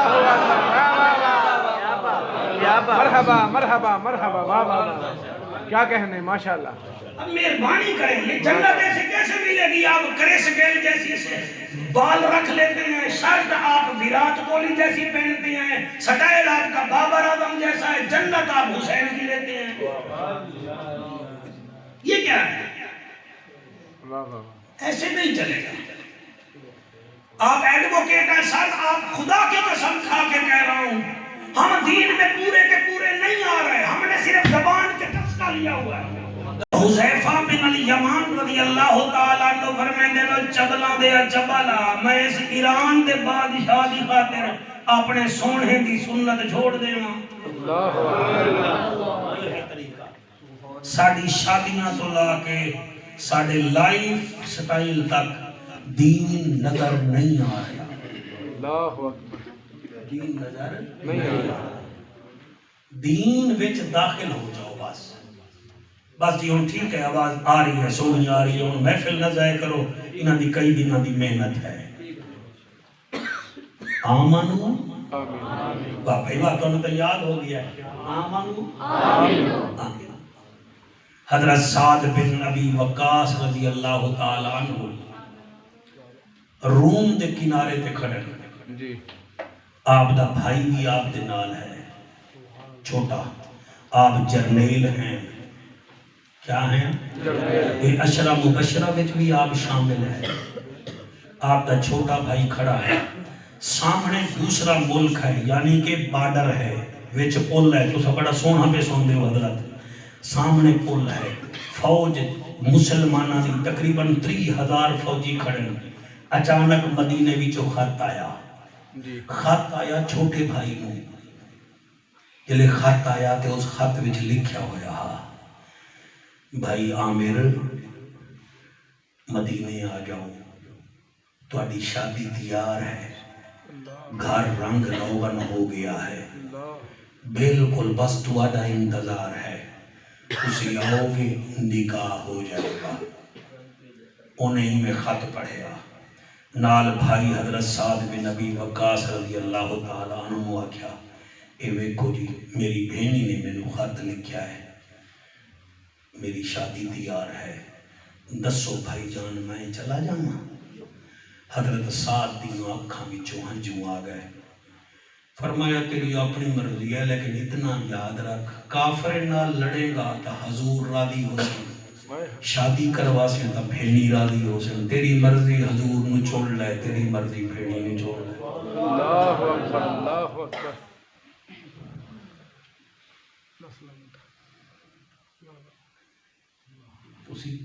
مرحبا مرحبا مرحبا واہ واہ کیا کہنے ماشاءاللہ اب مہربانی کریں یہ جنت ایسے کیسے ملے گی آپ کرے سکیل جیسی سے بال رکھ لیتے ہیں شرط آپ ویرات کوہلی جیسی پہنتے ہیں سٹائل آپ کا بابر اعظم جیسا ہے جنت آپ حسین کی لیتے ہیں یہ کیا ہے واہ واہ ایسے نہیں چلے گا آپ ایڈوکیٹ ہیں سر آپ خدا کی قسم کھا کے کہہ رہا ہوں ہم دین میں پورے کے پورے نہیں آ رہے ہم نے صرف زبان کے ٹسکا لیا ہوا ہے حذیفہ بن الیمان رضی اللہ تعالیٰ عنہ فرمائے لو چبلا دے چبلا میں اس ایران دے بادشاہ دی خاطر اپنے سونے دی سنت چھوڑ دے اللہ ساڑی شادیاں تو لا کے ساڑے لائف سٹائل تک دین نظر نہیں آ رہا اللہ اکبر دین نظر نہیں آ رہا دین وچ داخل ہو جاؤ بس جی ہوں ٹھیک ہے آواز آ رہی ہے سونی آ رہی ہے ہوں محفل نہ ضائع کرو انہاں دی کئی دنوں دی محنت ہے آمنو واہ بھائی واہ تو یاد ہو گیا ہے آمنو آمین حضرت سعد بن ابی وقاص رضی اللہ تعالی عنہ روم دے کنارے تے کھڑے جی آپ دا بھائی بھی آپ دے نال ہے چھوٹا آپ جرنیل ہیں کیا ہیں اشرا مبشرہ وچ بھی آپ شامل ہیں آپ دا چھوٹا بھائی کھڑا ہے سامنے دوسرا ملک ہے یعنی کہ بارڈر ہے وچ پل ہے تو سب بڑا سونا پہ سن دے حضرت سامنے پل ہے فوج مسلمانہ دی تقریباً 30,000 فوجی کھڑے اچانک مدینے وچوں خط آیا خط آیا چھوٹے بھائی نو جلے خط آیا تے اس خط وچ لکھیا ہویا بھائی عامر مدینے آ جاؤ تہاڈی شادی تیار ہے گھر رنگ روغن ہو گیا ہے بالکل بس تہاڈا انتظار ہے تسی آؤ گے نکاح ہو جائے گا انہیں میں خط پڑھیا نال بھائی حضرت سعد بن ابی وقاص رضی اللہ تعالیٰ عنہ آکھیا اے ویکھو جی میری بہنی نے مینوں خط لکھیا ہے میری شادی تیار ہے دسو بھائی جان میں چلا جانا حضرت سعد دینوں آنکھاں وچوں ہنجو آ گئے فرمایا تیری اپنی مرضی ہے لیکن اتنا یاد رکھ کافر نال لڑے گا تا حضور راضی ہو سن شادی کروا سے تا بھیڑی راضی ہو سن تیری مرضی حضور نو چھوڑ لے تیری مرضی بھیڑی نو چھوڑ لے اللہ اکبر اللہ اکبر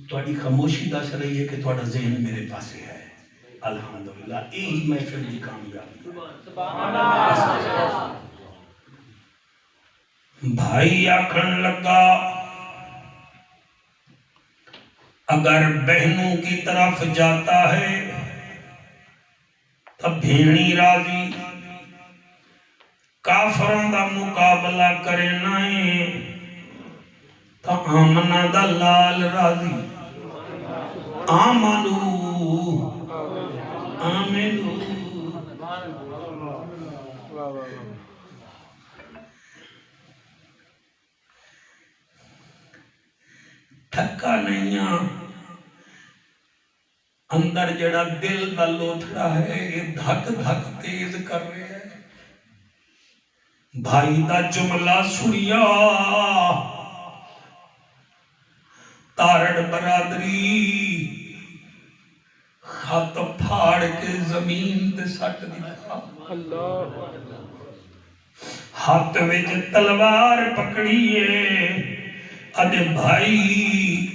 تھوڑی خاموشی دس رہی ہے کہ تھوڑا ذہن میرے پاس ہے الحمدللہ یہی محفل کی کامیابی بھائی آکھن لگا اگر بہنوں کی طرف جاتا ہے تب بھیڑی راضی کافروں دا مقابلہ کرے نہیں تو آمنہ دا لال راضی آمنو آمنو تھکا نہیں ہاں اندر جڑا دل دا لوتھڑا ہے یہ دھک دھک تیز کر رہے ہیں بھائی دا جملہ سنیا تارڑ برادری خط پھاڑ کے زمین تے سٹ دیا ہاتھ وچ تلوار پکڑیے اجے بھائی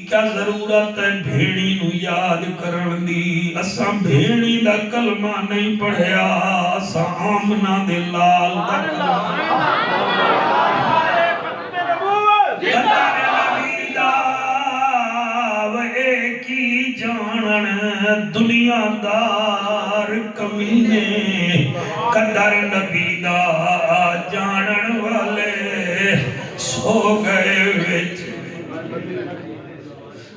کیا ضرورت ہے بھیڑی نو یاد کرن دی اساں بھیڑی دا کلمہ نہیں پڑھیا اساں آمنہ دے لال دا کلمہ دنیا دار کمینے قدر نبی دا جانن والے سو گئے وچ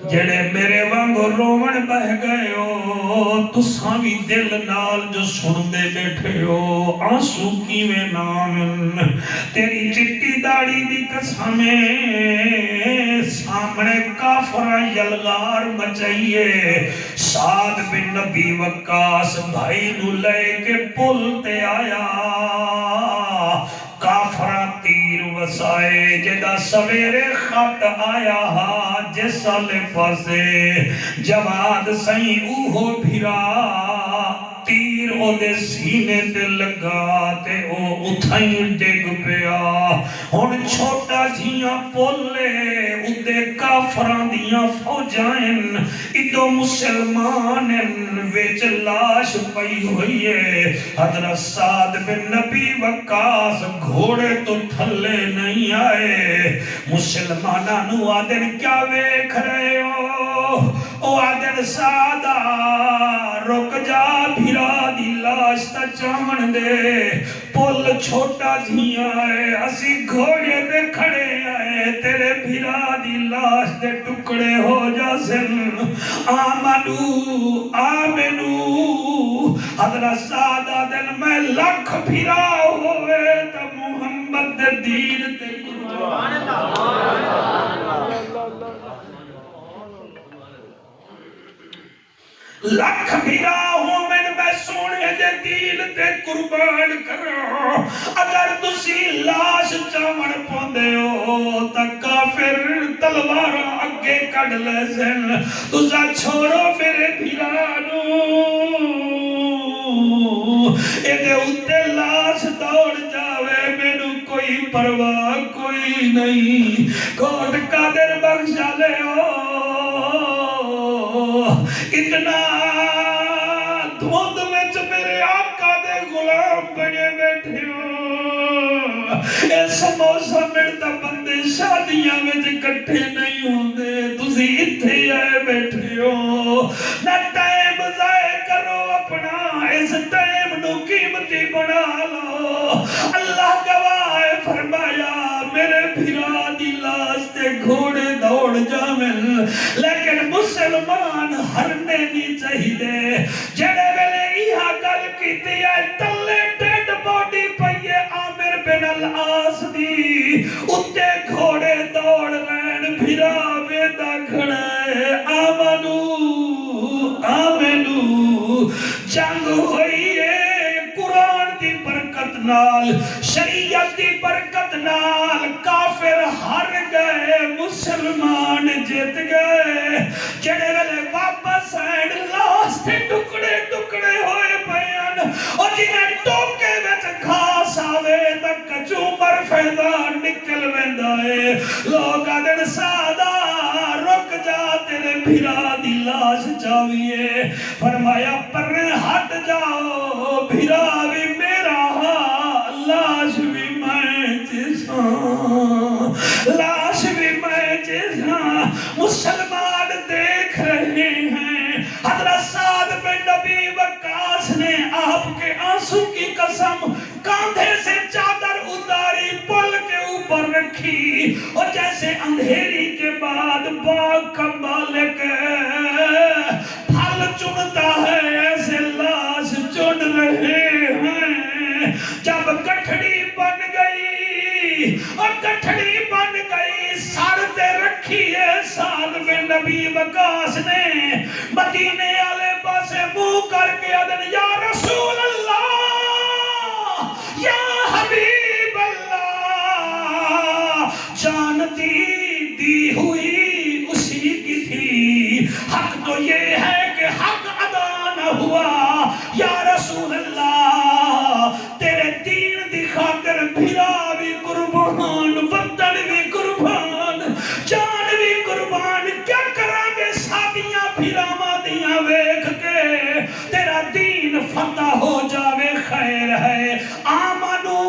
جڑے میرے وانگو رومن بہ گئے ہو تساں بھی دل نال جو سن دے بیٹھے ہو آنسو کیویں نامن تیری چٹی داڑھی دی قسمیں سامنے کافر یلغار مچائیے سعد بن نبی وقاص بھائی نو لے کے پل تے آیا کافرہ تیر وسائے جدا سویرے خط آیا ہا جس سالے پاسے جواد سائیں اوہو بھیرا تیر او دے سینے تے لگا تے او اتھائیں ڈگ پیا ہن چھوٹا جھیاں پولے اُدے کافران دیاں فوجائن ادو مسلمانن ویچ لاش پئی ہوئی ہے حضرت سعد بن نبی وقاص گھوڑے تو تھلے نہیں آئے مسلمانہ نو آدن کیا ویکھ رہے ہو او آدن سعدہ رک جا بھیرا دی لاش تا چاون دے پل چھوٹا جھیاں ہے اسی گھوڑے دے کھڑے آئے تیرے بھیرا دی لاش دے ٹکڑے ہو جا سن آمنو حضرت سعدہ دن میں لکھ بھیرا ہوئے تا محمد دے دین تے لکھ بھیرا ہوں میں سونے دے دین تے قربان کرو اگر تسی لاش چاون پوندے ہو تا کافر تلوار اگے کڑ لے سن تسا چھوڑو میرے بھیرانو اے دے اتے لاش دوڑ جاوے مینو کوئی پرواہ کوئی نہیں کوٹ قادر بخشا لے ہو اتنا دھوند وچ میرے آقا دے غلام بنے بیٹھے ہو اے سموسہ مرتا بندے شادیاں وچ کٹھے نہیں ہوندے تسی اتھے آئے بیٹھے ہو نہ ٹائم ضائع کرو اپنا اس ٹائم نو قیمتی بنا لو اللہ گواہ فرمایا میرے بھیرا دی لاش تے گھوڑے دوڑ جاویں لیکن مسلمان ہرنے نہیں چاہیے جڑے ویلے ایہا گل کیتی ہے تلے ڈیڈ باڈی پئیے عامر بن العاص دی اتے گھوڑے دوڑ رہن بھیرا ویدا کھڑا ہے آمنو جنگ ہوئی ہے قرآن دی برکت نال شریعت دی برکت نال کافر ہر گئے مسلمان جیت گئے جڑے ویلے واپس آئیں لاش تے ٹکڑے ٹکڑے ہوئے پیان اور جنہیں ٹوکے وچ گھاس آوے تک کچومر فیضان نکل ویندائے لوگ آدن سادہ رک جا تیرے بھیرا دی لاش چاویے فرمایا پر ہٹ جاؤ بھیرا بھی میرا لاش بھی میں جیسا لاش بھی میں جیسا مسلمان دیکھ رہے ہیں حضرت سعد بن نبی وقاص نے آپ کے آنسو کی قسم کاندھے سے چادر اتاری پل کے اوپر رکھی اور جیسے اندھیری کے بعد باغ کا مالک پھل چنتا ہے ایسے لاش چن رہے ہیں جب کٹھ نبی وقاص نے مدینے والے پاسے منہ کر کے آدن یا رسول اللہ یا حبیب اللہ، جانتی دی ہوئی اسی کی تھی، حق تو یہ ہے کہ حق ادا نہ ہوا، یا رسول اللہ تیرے دین دی خاطر بھرا بھی قربان، وطن بھی قربان، جان بھی قربان، کیا کرانگے ساتھیاں بھراواں دیاں ویکھ کے تیرا دین فتح ہو جاوے خیر ہے، آمنو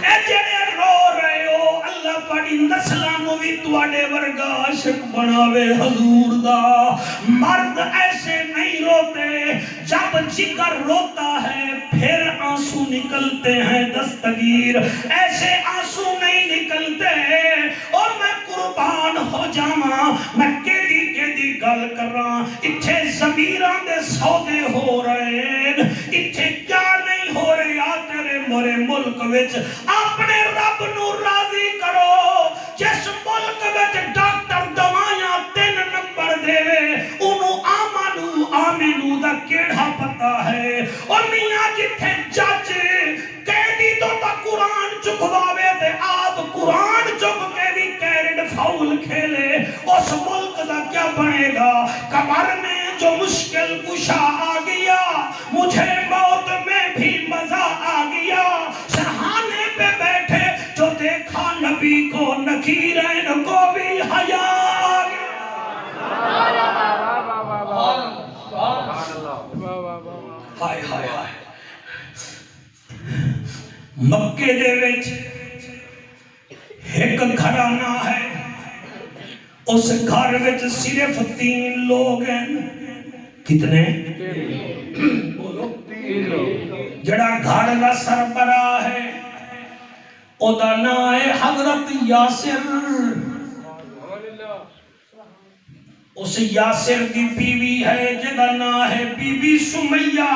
اے جڑے رو رہے ہو اللہ پاڑی نسلانو بھی تواڈے ورگا عاشق بناوے حضور دا۔ مرد ایسے نہیں روتے، جب جگر روتا ہے پھر آنسو نکلتے ہیں دستگیر، ایسے آنسو نہیں نکلتے۔ اور میں قربان ہو جاواں، میں کیڑی گل کر رہا، اتھے ضمیراں دے سودے ہو رہے ہیں، اتھے کیا نہیں ہو رہے آ تیرے مورے ملک وچ اپنے رب نو راضی کرو۔ جس ملک وچ ڈاکٹر دوائیاں 3 نمبر دے انہوں آمنو دا کیڑا پتا ہے، اور میاں جتھے جج قیدی تو تا قرآن چکواوے تے آپ قرآن چک کے بھی کیرڈ فاؤل کھیلے، اس ملک دا کیا بنے گا؟ قبر میں جو مشکل کشا آ گیا، مجھے موت میں بھی مزہ آ گیا، سرحانے پہ بیٹھے جو دیکھا نبی کو نکیرین کو بھی حیا آ گیا۔ ہائے ہائے ہائے، مکے دے وچ ایک گھرانہ ہے، اس گھر وچ صرف 3 لوگ ہیں۔ کتنے؟ بولو۔ جڑا گھر دا سربراہ ہے او دا نام ہے حضرت یاسر۔ اس یاسر دی بیوی ہے جدا نام ہے بی بی سمیہ،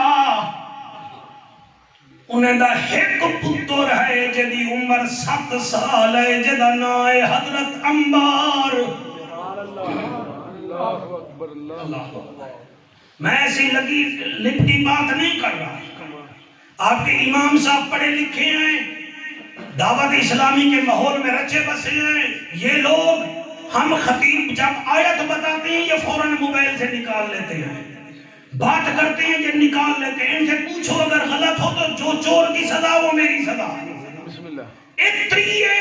انہیں دا ایک پتر ہے جدی عمر 7 سال ہے جدا نام ہے حضرت عمار۔ میں ایسی لگی لپٹی بات نہیں کر رہا، آپ کے امام صاحب پڑھے لکھے ہیں، دعوت اسلامی کے ماحول میں رچے بسے ہیں، یہ لوگ ہم خطیب جب آیت بتاتے ہیں یہ فوراً موبائل سے نکال لیتے ہیں، بات کرتے ہیں یہ نکال لیتے ہیں، ان سے پوچھو اگر غلط ہو تو جو چور کی سزا وہ میری سزا۔ بسم اللہ۔ اتریے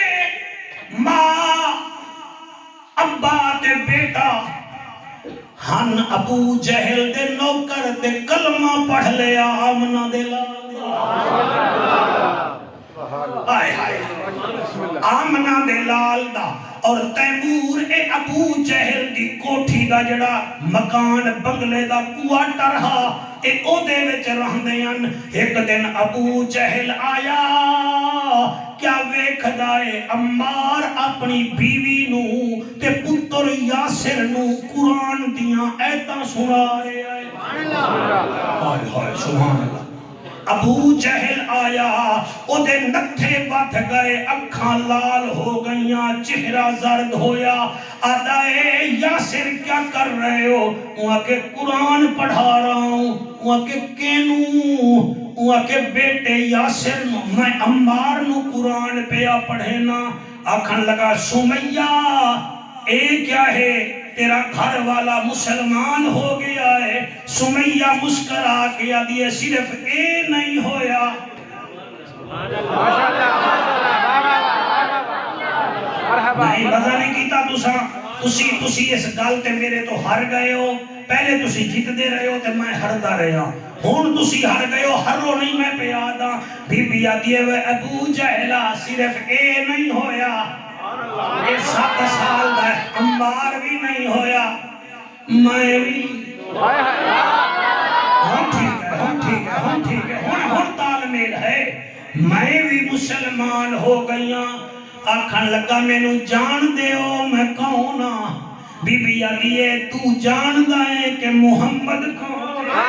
ماں ابا تے بیٹا ہن ابو جہل دے نوکر تے کلمہ پڑھ لیا آمنہ دے لال، آئے آئے آمنہ دے لال دا، اور تیمور اے ابو جہل دی کوٹھی دا جڑا مکان بنگلے دا کوارٹر ہا اے او دے وچ رہندیاں۔ ایک دن ابو جہل آیا، کیا ویکھدا اے عمار اپنی بیوی نو تے پتر یاسر نو قرآن دیاں ایتاں سنا رہے آئے۔ ہائے ہائے سبحان اللہ۔ ابو جہل آیا، او دے نتھے بات گئے، اکھاں لال ہو گئیاں، چہرہ زرد ہویا، آدھائے یاسر کیا کر رہے ہو؟ وہاں کے قرآن پڑھا رہا ہوں۔ وہاں کے کینوں؟ وہاں کے بیٹے یاسر نو، میں عمار نو قرآن پیا پڑھینا۔ آکھن لگا سمیہ اے کیا ہے؟ تیرا گھر والا مسلمان ہو گیا ہے۔ سمیہ مسکرا کے آدھی ہے صرف اے نہیں ہویا۔ نہیں مزہ نہیں کیتا تسی اس گل تے میرے تو ہر گئے ہو، پہلے تسی جیت دے رہے ہو تے میں ہردا رہا، ہون تسی ہر گئے ہو، ہرو نہیں میں پہ آدھا۔ بی بی آدھی ہے ابو جہلہ صرف اے نہیں ہویا، اے 7 سال دا عمار بھی نہیں ہویا، میں بھی ہم ٹھیک ہے، ہم ٹھیک ہے، ہم ٹھیک ہے، ہن تال میل ہے، میں بھی مسلمان ہو گئیاں۔ آکھن لگا میں نو جان دے ہو میں کون ہاں؟ بی بی آدھی ہے تو جان دائیں کہ محمد کون ہے؟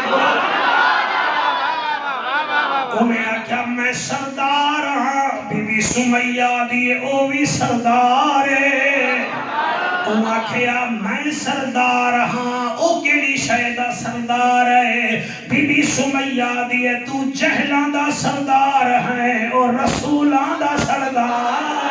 انہیں آکھیا میں سردار ہاں۔ بی بی بی سمیہ دی او بھی سردار ہے او آکھیا میں سردار ہاں او کیڑی شہدہ سردار ہے بی سمیہ دی تو جہلان دا سردار ہے اور رسولان دا سردار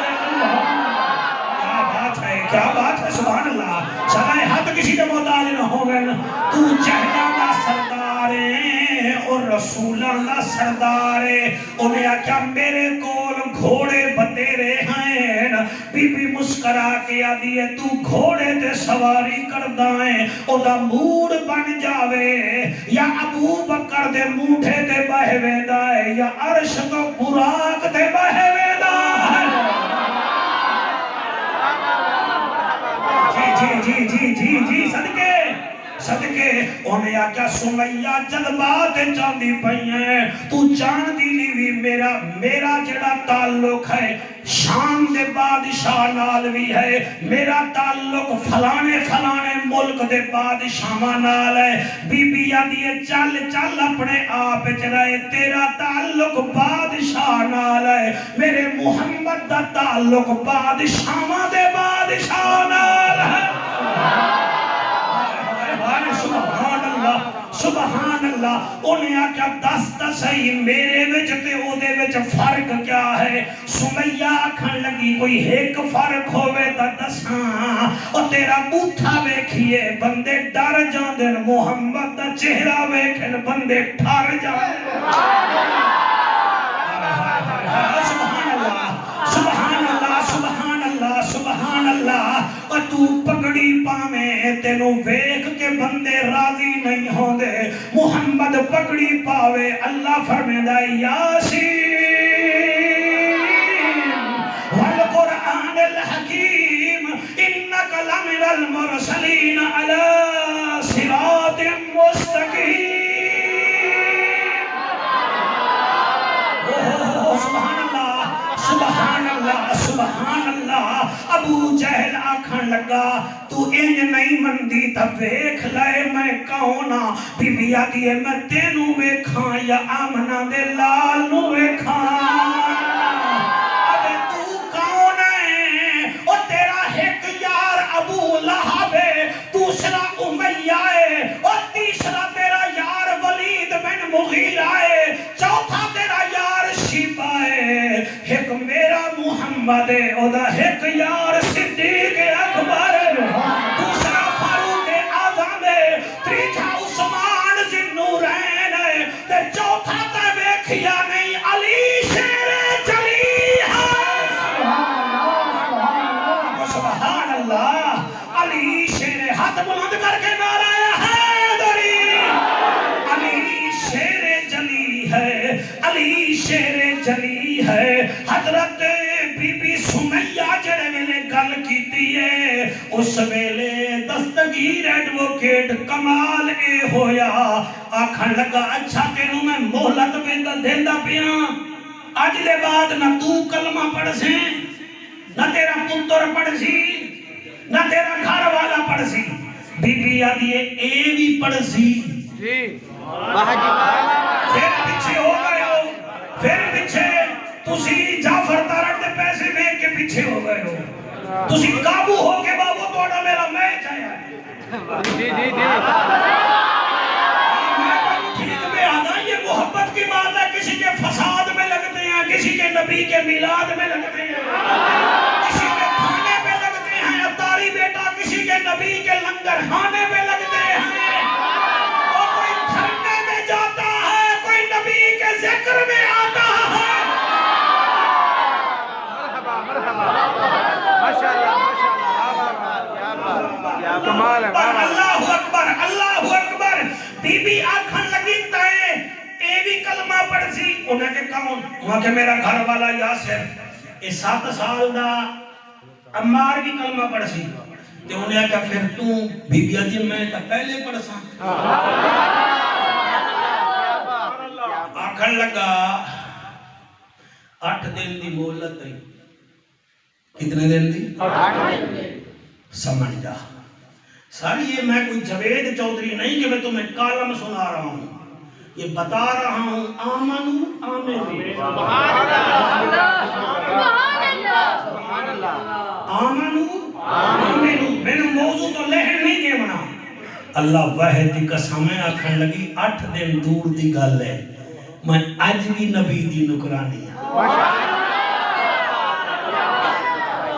ہے کیا بات ہے سبحان اللہ سبائے ہاتھ کسی کے محتاج نہ ہوگن تو جہلان دا سردار ہے اور رسولان دا سردار ہے انہیں آکھا میرے کول گھوڑے بتیرے ہیں بی بی مسکرا کے آدھی ہے تو گھوڑے تے سواری کردائیں او دا موڑ بن جاوے یا ابو بکر دے موٹھے تے بہوے دائے یا عرش تو براق تے بہوے دائے جی صدقے انہیں آکھا سمیہ جذبات چاندی پئی ہیں تو جان دی لیوی میرا جڑا تعلق ہے شام دے بادشاہ نال بھی ہے میرا تعلق فلانے ملک دے بادشاہ نال ہے بی بی آدھی چل اپنے آپ چرائے تیرا تعلق بادشاہ نال ہے میرے محمد دا تعلق بادشاہ دے بادشاہ نال ہے سبحان اللہ انہیں آکھا دس صحیح میرے وچ تے او دے وچ فرق کیا ہے سمیہ آکھن لگی کوئی ایک فرق ہوئے تا دساں او تیرا بوتھا ویکھیے بندے ڈر جاندن محمد دا چہرہ ویکھن بندے ٹھر جاندن سبحان اللہ سبحان اللہ سبحان اللہ سبحان اللہ اور تو پکڑی پاویں تینوں ویکھ کے بندے راضی نہیں ہوندے محمد پکڑی پاوے اللہ فرمیدا یاسین والقرآن الحکیم انک لمن المرسلین علی صراط مستقیم سبحان اللہ ابو جہل آکھن لگا تو انج نہیں مندی تا ویکھ لائے میں کون ہاں بی بی آدھی ہے میں تینوں ویکھاں یا آمنہ دے لال نو ویکھاں ابے تو کون ہے او تیرا ایک یار ابو لہب ہے دوسرا امیہ ہے اور تیسرا تیرا یار ولید بن مغیرہ ہے چوتھا تیرا یار شیبہ ہے ایک میرا محمد ہے او دا ایک یار صدیق اکبر دوسرا فاروق اعظم ہے تیسرا عثمان ذوالنورین ہے تے چوتھا تے ویکھیا نہیں علی شیر جلی ہے سبحان اللہ علی شیر ہاتھ بلند کر کے نعرہ حیدری علی شیر جلی ہے علی شیر جلی ہے حضرت بی بی سمیہ جڑے ویلے گل کیتی ہے اس ویلے دستگیر ایڈوکیٹ کمال اے ہویا آکھن لگا اچھا تینوں میں مہلت دیندا پیاں اج دے بعد نہ تو کلمہ پڑھ سی نہ تیرا پتر پڑھ سی نہ تیرا گھر والا پڑھ سی بی بی آدھی اے بھی پڑھ سی جی پھر پیچھے ہو گئے ہو پھر پیچھے تسی جعفر تارک دے پیسے دیکھ کے پیچھے ہو گئے ہو تسی قابو ہو کے بابو توڑا میرا میچ آیا جی ٹھیک میں آنا یہ محبت کی بات ہے کسی کے فساد میں لگتے ہیں کسی کے نبی کے میلاد میں لگتے ہیں کسی کے کھانے پہ لگتے ہیں اتاری بیٹا کسی کے نبی کے لنگر خانے پہ لگتے ہیں اور کوئی دھرنے میں جاتا ہے کوئی نبی کے ذکر میں آتا ہے کمال ہے اللہ اکبر اللہ اکبر بی بی آکھن لگی تے اے بھی کلمہ پڑھ سی انہیں کہ کون وہاں کہ میرا گھر والا یاسر اے 7 سال دا عمار بھی کلمہ پڑھ سی تے انہیں کہا پھر تو بی بی آجی میں تا پہلے پڑھ سا آکھن لگا 8 دن دی مہلت ہے کتنے دن دی 8 دن سمجھ جا ساری یہ میں کوئی جوید چودھری نہیں کہ میں تمہیں کالم سنا رہا ہوں یہ بتا رہا ہوں آمنو آمنو آمنو آمنو میں نے موضوع تو لہر نہیں دے بنا اللہ واحد دی قسم ہے آکھن لگی 8 دن دور دی گل ہے میں اج بھی نبی دی نکرانی ہوں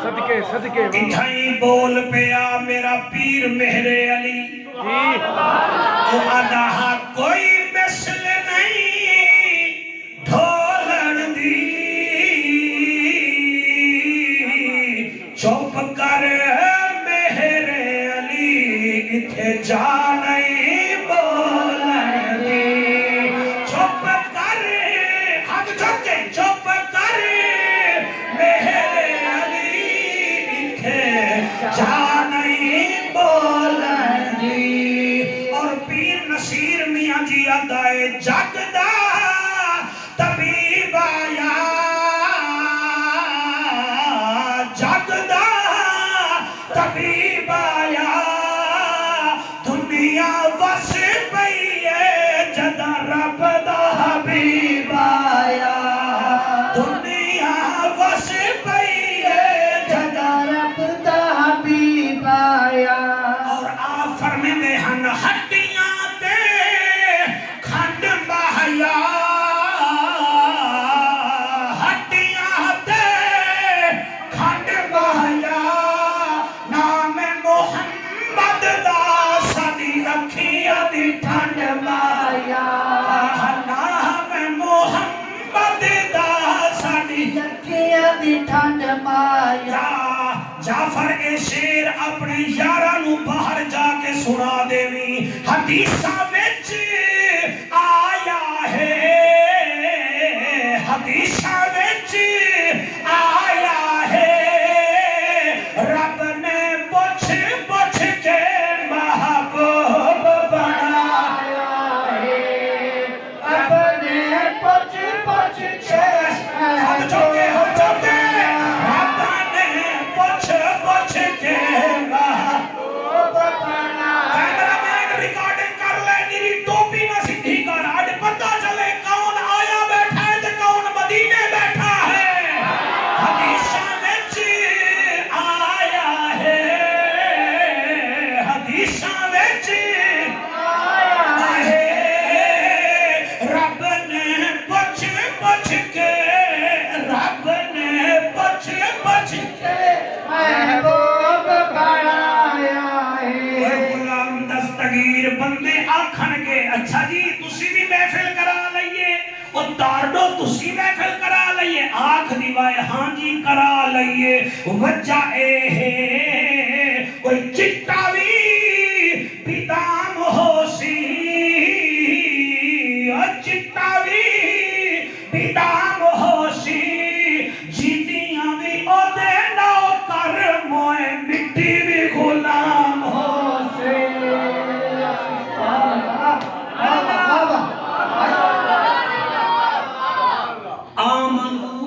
صدقے صدقے اٹھائی بول پیا میرا پیر مہر علی او آدھا کوئی مثل نہیں ڈھولن دی چپ کر مہر علی اتھے جا نہیں بولن دی چپ کر ہاتھ جھکے چپ کر مہر علی اتھے جا نہیں بولن دی اور پیر نصیر میاں جی آدھائے جگ دا طبیب آیا جگ دا طبیب آیا دنیا وس پئی ہے جدا رب دا حبیب آیا دنیا وس پئی ہے جدا رب دا حبیب آیا اور آپ فرمیندے ہن ہڈیاں تے کھنڈ بہیا ہڈیاں تے کھنڈ بہیا نام محمد دا ساڈی اکھیاں دی ٹھنڈ بہیا نام محمد دا ساڈی اکھیاں دی ٹھنڈ مایا جعفر اے شیر اپنے یاراں نوں باہر جا کے سنا دیوی حدیثاں وچ آیا ہے حدیثاں وچ آیا ہے رب نے پوچھ پوچھ کے محبوب بنایا رب نے پوچھ پوچھ کے ہاتھ چوکے رب نے پوچھ پوچھ کے محبوب بنایا کیمرہ مین ریکارڈنگ کر لے میری ٹوپی نہ سیدھی کر آج پتہ چلے کون آیا بیٹھا ہے تے کون مدینے بیٹھا ہے حدیثاں وچ آیا ہے حدیثاں وچ آیا ہے رب نے پوچھ پوچھ کے رب نے پوچھ پوچھ کے محبوب بنایا اے ہے غلام دستگیر بندے آکھن گے اچھا جی تسی بھی محفل کرا لئیے اور تارڈو تسی محفل کرا لئیے آکھ دیوائے ہاں جی کرا لئیے وجہ اے ہے کوئی چٹاوی پیدام ہو سی چٹاوی پیدام ہو سی جیتیاں بھی او دے نو کر موئے مٹی بھی غلام ہو سی آمنو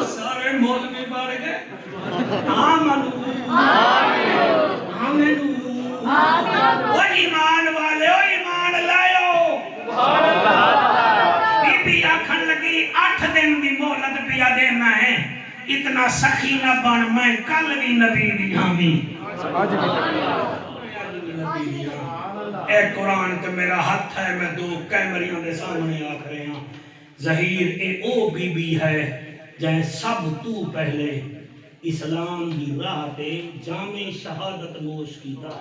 سارے مولوی بڑھ گئے آمنو آمنو وہ ایمان والے وہ ایمان لائیو بی بی آکھن لگی 8 دن دی مہلت پیا دینا ہے اتنا سخی نہ بن میں کل بھی نبی دی حامی اے قرآن تے میرا ہاتھ ہے میں 2 کیمریاں دے سامنے آکھ رہے ہیں ظہیر اے او بی بی ہے جائیں سب تو پہلے اسلام دی راہ تے جامع شہادت نوش کیتا ہے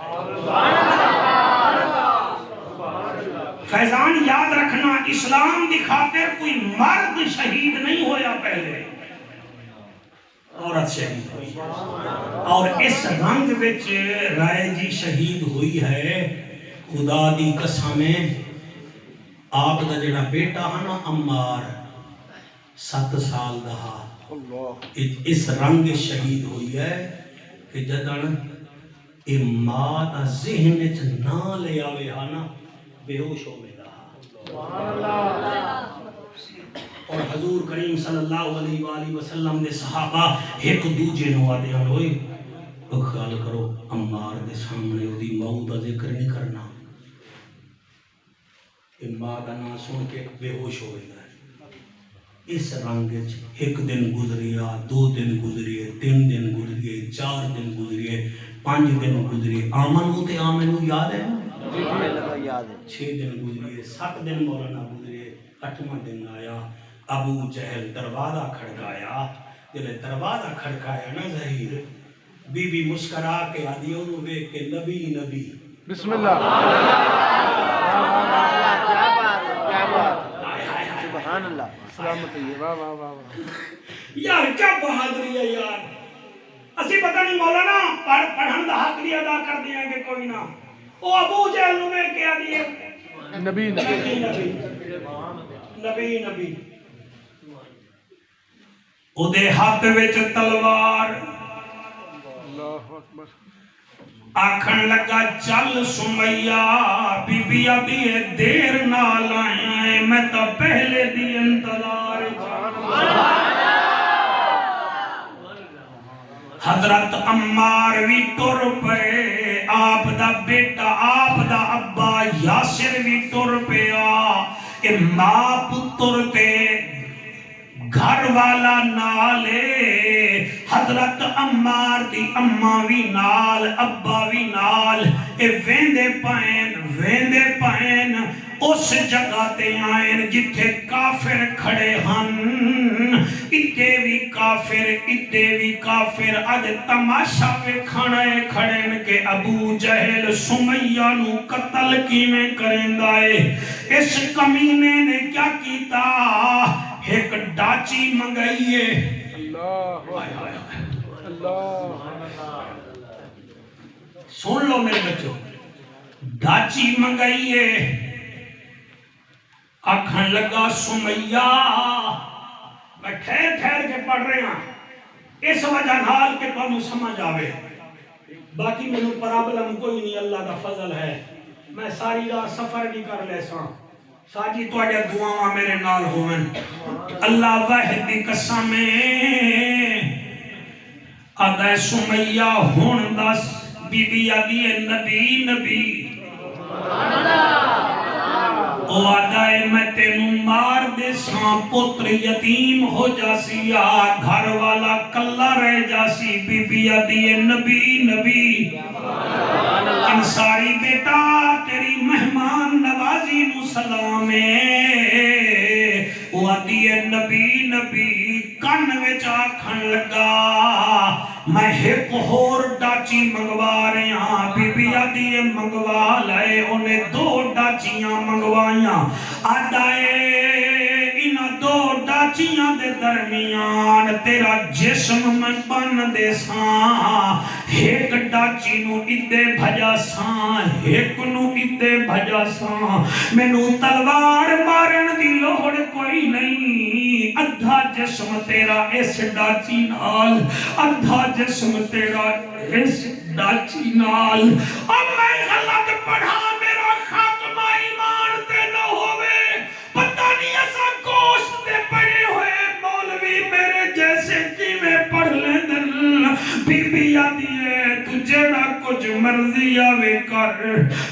فیضان یاد رکھنا اسلام دی خاطر کوئی مرد شہید نہیں ہویا پہلے عورت شہید ہوئی اور اس رنگ وچ رائے جی شہید ہوئی ہے خدا دی قسم آپ دا جڑا بیٹا ہے نا عمار 7 سال دا اس رنگ شہید ہوئی ہے کہ جدن اے ماں دا ذہن وچ نہ لے آوے ہا نا بے ہوش ہو گیا اور حضور کریم صلی اللہ علیہ وآلہ وسلم دے صحابہ ایک دوجے نو آدے ہن ہوئے خیال کرو عمار دے سامنے دی موت دا ذکر نہیں کرنا یہ ماں کا نام سن کے بے ہوش ہو گیا ہے۔ اس رنگ ایک دن گزریا، 2 دن گزریے، 3 دن گزریے، 4 دن گزریے، 5 دن گزریے، آمنو تے آمنو یاد ہے نا؟ 6 دن گزریے، 7 دن مولانا گزریے، 8واں دن آیا، ابو جہل دروازہ کھڑکایا، جب دروازہ کھڑکایا نا ظہیر بی بی مسکرا کے آدھی انہوں دیکھ کے نبی نبی بسم اللہ، کیا بات ہے، کیا بات ہے، سبحان اللہ، سلامت ہے، واہ واہ واہ واہ، یار کیا بہادری ہے یار، اسی پتہ نہیں مولانا پڑھن دا حق بھی ادا کر دیا کہ کوئی نہ، او ابو جہل نو میں کیا دیے نبی نبی نبی نبی نبی او دے ہاتھ وچ تلوار، اللہ اکبر، آکھن لگا چل سمیہ، بی بی ابھی دیر نال آیا ہے، میں تو پہلے دی انتظار حضرت عمار بھی ٹر پے، آپ دا بیٹا آپ دا ابا یاسر بھی ٹر پیا، اے ماں پتر تے گھر والا نالے، حضرت عمار دی اماں بھی نال، ابا بھی نال، اے ویندے پائن اس جگہ تے آئین جتھے کافر کھڑے ہن، اتے بھی کافر اج تماشا پہ کھڑے کہ ابو جہل سمیہ نو قتل کیویں کریندا ہے۔ اس کمینے نے کیا کیتا، ایک ڈاچی منگائیے، اللہ اللہ، سن لو میرے بچوں، ڈاچی منگائیے، آکھن لگا سمیہ، میں ٹھہر کے پڑھ رہے ہیں اس وجہ نال کہ تانوں سمجھ آوے، باقی میں نے پرابلم کوئی نہیں، اللہ کا فضل ہے، میں ساری رات سفر بھی کر لے ساں، ساجی تواڈے دعاواں میرے نال ہوون، اللہ واحد دی قسم آدھا سمیہ ہون دس، بی بی آدھی نبی نبی، او آدھا میں تینوں مار دے ساں، پتر یتیم ہو جاسی، گھر والا کلا رہ جاسی، بی بی آدھی نبی نبی، انصاری بیٹا تیری مہمان نوازی نو سلام ہے، او آدھی نبی نبی، کن وچ آکھن لگا میں ایک اور ڈاچی منگوا رہے ہاں، بی بی آدھی منگوا لائے، انہیں 2 ڈاچیاں منگوائیاں، آدھائے انہاں 2 ڈاچیاں دے درمیان تیرا جسم میں بن دے ساں، ایک ڈاچی نو ادھے بھجا ساں، ایک نو ادھے بھجا ساں، میں نو تلوار مارن دی لوڑ کوئی نہیں، ادھا جسم تیرا اس ڈاچی نال، ادھا جسم تیرا اس ڈاچی نال، اب میں غلط پڑھا میرا خاتمہ ایمان تے نہ ہوئے، پتہ نہیں ایسا گوشت دے پڑے ہوئے مولوی میرے جیسے جی میں پڑھ لیں دن، بی بی آدھی ہے تو جیڑا کچھ مرضی آوے کر،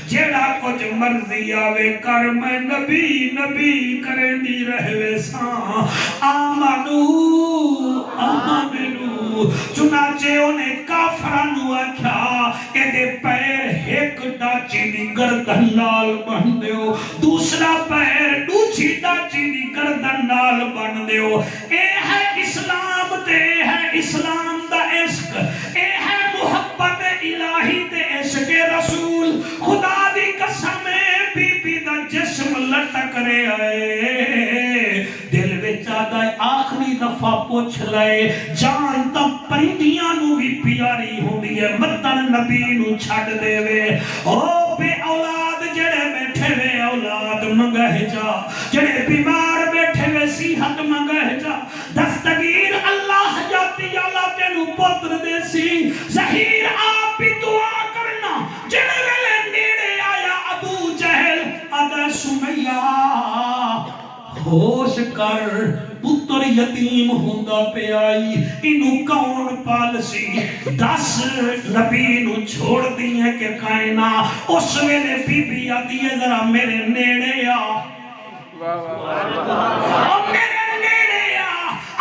جیڑا کچھ مرضی آوے کر، میں نبی نبی کریں دی رہوے ساں، آمنو چنانچہ انہیں کافرانو آکھا ایدے پیر ایک ڈاچی دی گردن نال بن دیو، دوسرا پیر دوچی ڈاچی دی گردن نال بن دیو، اے ہے اسلام تے اے ہے اسلام دا عشق، اے ہے محبت الہی تے عشق رسول، خدا دی قسم بی بی دا جسم لٹک رہے آئے، دل وچ آدھا آخری دفعہ پوچھ لائے، جان تا پریندیاں نو بھی پیاری ہوندی ہے، متن نبی نو چھڑ دے وے، او بے اولاد جڑے بیٹھے وے اولاد منگہ جا، جڑے بیمار بیٹھے وے صحت منگہ جا، دستگیر اللہ جاتی اللہ تینو پتر دے سی، ظہیر آپ بھی دعا کرنا، جڑے ویلے نیڑے آیا ابو جہل آدھا سمیہ ہوش کر، پتر پتر یتیم ہوندا پہ آئی انہوں کون پالسی 10 نبی نو چھوڑ دیئے کہ کائنا اس ویلے بی بی آتی ہے ذرا میرے نیڑے آ میرے نیڑے آ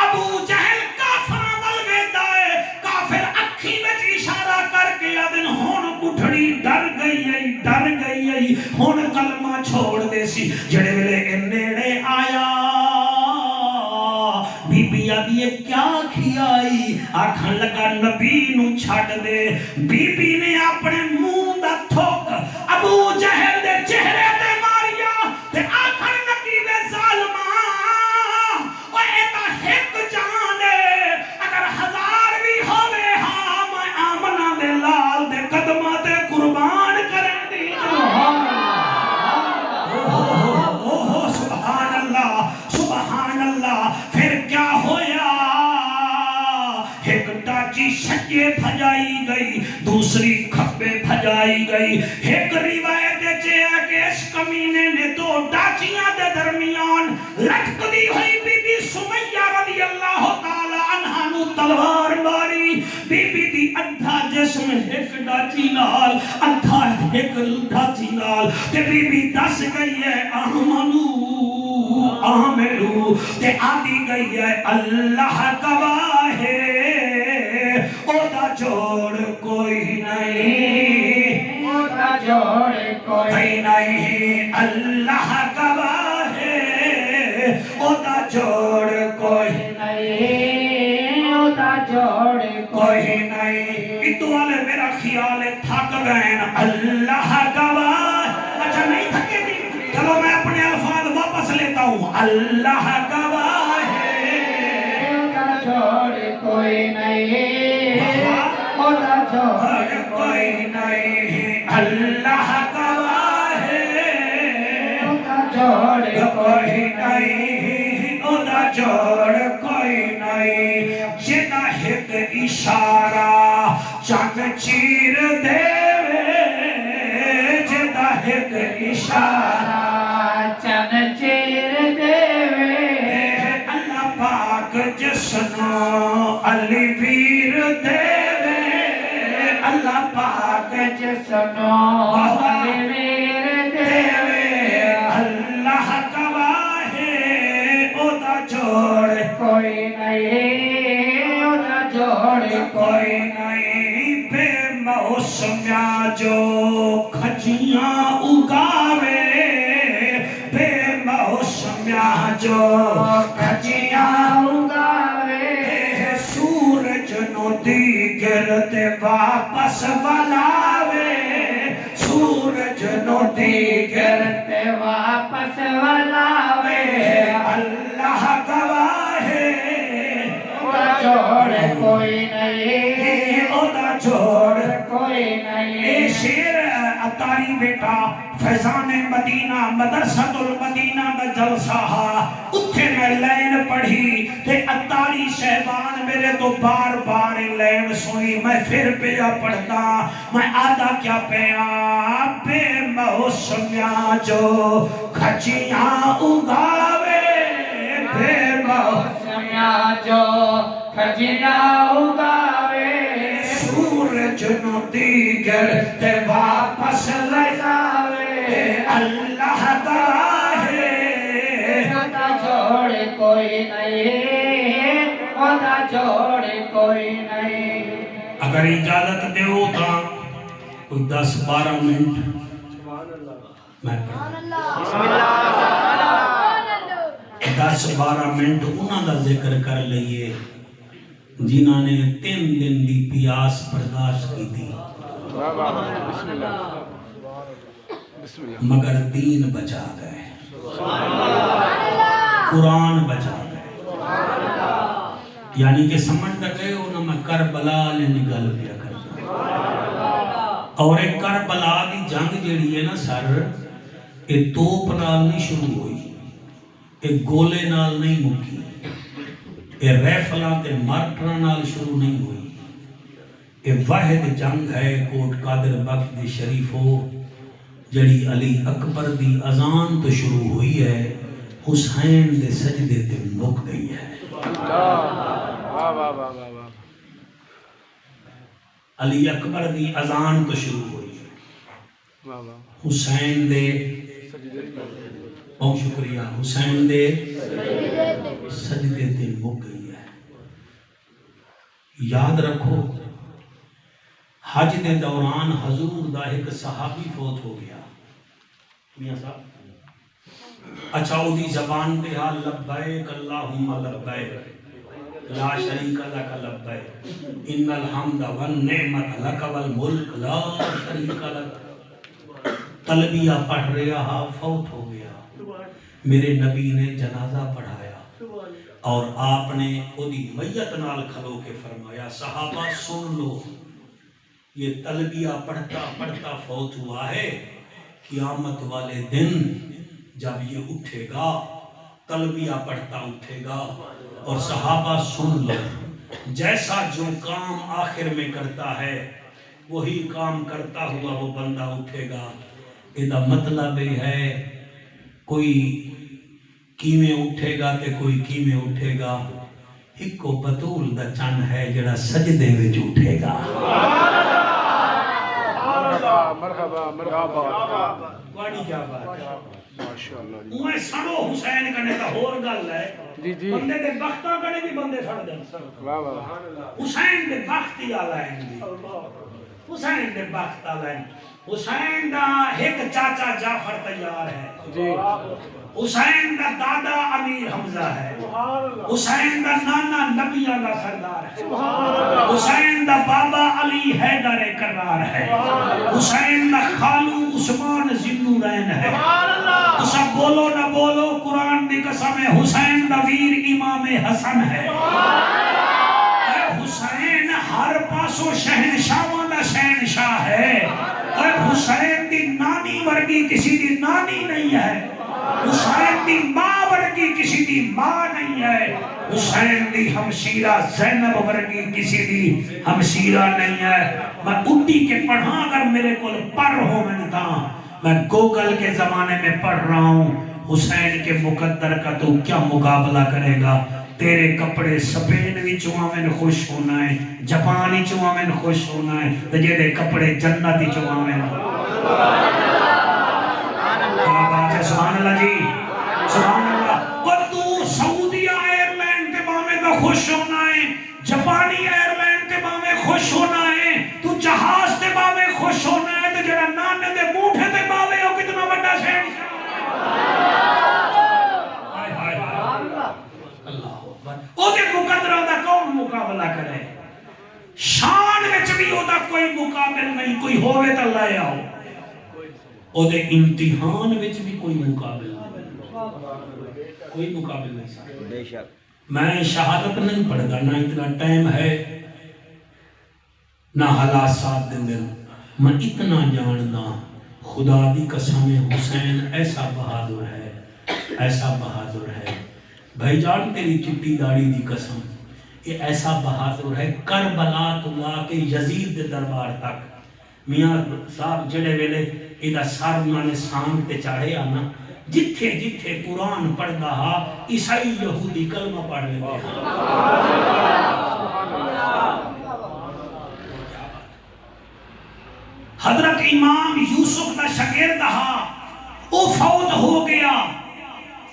ابو جہل کافرہ ملوے دائے کافر اکھی میں اشارہ کر کے آدن ہون بٹھڑی ڈر گئی ہون کلمہ چھوڑ دے سی جڑے ویلے نیڑے آیا بی بی آدھیے کیا کھیائی آکھن لگا نبی نو چھاڑ دے بی بی نے اپنے منہ دا تھوک ابو جہل دے چہرے دے ماریا تے آکھن لگی وے ظالماں او ایتا ہک جانے اگر 1000 بھی ہوئے ہاں میں آمنہ دے لال دے قدمہ تے قربان کریں دی سبحان اللہ پھر کیا ہویا ایک ڈاچی سجے بھجائی گئی دوسری کھپے بھجائی گئی ایک روایت ہے کہ اس کمینے نے 2 ڈاچیاں دے درمیان لٹک دی ہوئی بی بی سمیہ رضی اللہ تعالی عنہ نو تلوار ماری بی بی دی ادھا جسم ایک ڈاچی نال ادھا ایک ڈاچی نال تے بی بی دس گئی ہے آمنو تے آدھی گئی ہے اللہ گواہ ہے او دا جوڑ کوئی نہیں او دا جوڑ کوئی نہیں اللہ گواہ ہے او دا جوڑ کوئی نہیں او دا جوڑ کوئی نہیں اتو والے میرا خیال ہے تھک گئے اللہ گواہ اچھا نہیں تھکے دی چلو میں اپنے الفاظ واپس لیتا ہوں اللہ گواہ ہے او دا جوڑ کوئی نہیں او دا جوڑ کوئی نہیں اللہ گواہ ہے او دا جوڑ کوئی نہیں او دا جوڑ کوئی نہیں جنا ایک اشارہ چاند چیر دے جنا ایک اشارہ چن چیر دیوے اللہ پاک جسنو علی ویر دیوے اللہ پاک جسنو ویر دیوے اللہ گواہ ہے او دا جوڑ کوئی نہیں او دا جوڑ کوئی نہیں بے موسمیاں جو کھجیاں اگاوے بے موسمیاں جو کھجیاں اگاوے سورج نو دیگر تے واپس ولاوے سورج نو دیگر تے واپس ولاوے اللہ گواہ ہے او دا جوڑ کوئی نہیں او دا جوڑ کوئی نہیں اے شیر اتاری بیٹا فیضان مدینہ مدرسۃ المدینہ میں جلسہ اتھے میں لین پڑھی تے اتاری شہبان میرے تو بار بار لین سنی میں پھر پیا پڑھتا میں آدھا کیا پیا بے موسمیاں جو کھجیاں اگاوے بے موسمیاں جو کھجیاں اگاوے سورج نو دیگر تے واپس لگاوے اللہ گواہ ہے او دا جوڑ کوئی نہیں او دا جوڑ کوئی نہیں اگر اجازت دیو تا کوئی 10-12 منٹ میں 10-12 منٹ انہاں دا ذکر کر لئیے جنہاں نے 3 دن دی پیاس برداشت کی تھی مگر دین بچا گئے قرآن بچا گئے یعنی کہ سمجھ گئے انہوں میں کربلا لے نگل گیا اور ایک کربلا دی جنگ جیڑی ہے نا سر ایک توپ نال نہیں شروع ہوئی ایک گولے نال نہیں مکی اے ریفلاں تے مارٹراں نال شروع نہیں ہوئی اے واحد جنگ ہے کوٹ قادر بخش دی شریفو جڑی علی اکبر دی اذان تو شروع ہوئی ہے حسین دے سجدے تے مک گئی ہے واہ واہ واہ واہ واہ. علی اکبر دی اذان تو شروع ہوئی. واہ واہ. حسین دے بہت شکریہ. حسین دے سجدے تے مک گئی ہے. یاد رکھو حج دے دوران حضور دا ایک صحابی فوت ہو گیا. میاں صاحب اچھا او دی زبان تے ہا لبیک اللہم لبیک لا شریک لک لبیک ان الحمد والنعمت لک والملک لا شریک لک. تلبیہ پڑھ رہا ہا فوت ہو گیا. میرے نبی نے جنازہ پڑھایا اور آپ نے او دی میت نال کھلو کے فرمایا صحابہ سن لو یہ تلبیہ پڑھتا پڑھتا فوت ہوا ہے. قیامت والے دن جب یہ اٹھے گا تلبیہ پڑھتا اٹھے گا. اور صحابہ سن لو جیسا جو کام آخر میں کرتا ہے وہی کام کرتا ہوا وہ بندہ اٹھے گا. یہ مطلب یہ ہے کوئی کیویں اٹھے گا تے کوئی کیویں اٹھے گا. ایک کو بطول دا چن ہے جڑا سجدے وچ اٹھے گا. مرحبا مرحبا. واڑی کیا بات ہے. ماشاءاللہ. اوے سڑو حسین کنے تا ہور گل ہے. جی جی. بندے دے بختاں کنے بھی بندے سڑ دین. واہ واہ. حسین دے بخت ہی آلائیں دی. حسین دے بخت آلائیں. حسین دا ایک چاچا جعفر تیار ہے. جی. حسین دا دادا امیر حمزہ ہے. حسین دا نانا نبیاں دا سردار ہے. حسین دا بابا علی حیدر کرار ہے. حسین دا خالو عثمان ذوالنورین ہے. اسا بولو نہ بولو قرآن دی قسم ہے حسین دا ویر امام حسن ہے. حسین ہر پاسو شہنشاہاں دا شہنشاہ ہے. حسین دی نانی ورگی کسی دی نانی نہیں ہے. حسین دی ماں ورگی کسی دی ماں نہیں ہے. حسین دی ہمشیرہ زینب ورگی کسی دی ہمشیرہ نہیں ہے. میں اٹھی کے پڑھاں اگر میرے کو پڑھ ہو میں گوگل کے زمانے میں پڑھ رہا ہوں. حسین کے مقدر کا تو کیا مقابلہ کرے گا. تیرے کپڑے سپین بھی چوامن خوش ہونا ہے جاپان ہی چوامن خوش ہونا ہے تو جیدے کپڑے جنت ہی چوامن. کیا بات ہے سبحان اللہ جی سبحان اللہ. اور تو سعودیہ ایئرلائن کے بامے کا خوش ہونا ہے جاپانی ایئرلائن کے بامے خوش ہونا ہے تو جہاز کے بامے خوش ہونا ہے تو جڑا نانے دے موٹھے تے بامے ہو کتنا بڑا شہر. او دے مقدرہ دا کون مقابلہ کرے. شان وچ بھی او دا کوئی مقابل نہیں. کوئی ہوئے تا لائے آؤ. او دے امتحان وچ بھی کوئی مقابل نہیں. کوئی مقابل نہیں سکتا. میں شہادت نہیں پڑھتا نہ اتنا ٹائم ہے نہ حالات ساتھ دیں گے. میں اتنا جاننا خدا دی قسم حسین ایسا بہادر ہے ایسا بہادر ہے. بھائی جان تیری چٹی داڑھی دی قسم یہ ایسا بہادر ہے. کربلا تو لا کے یزید دے دربار تک میاں صاحب جڑے ویلے ایدہ سر انہوں نے سانگ تے چاڑے آنا جتھے جتھے قرآن پڑھ رہا عیسائی یہودی کلمہ پڑھ لیتے ہیں. حضرت امام یوسف کا شاگرد تھا وہ فوت ہو گیا.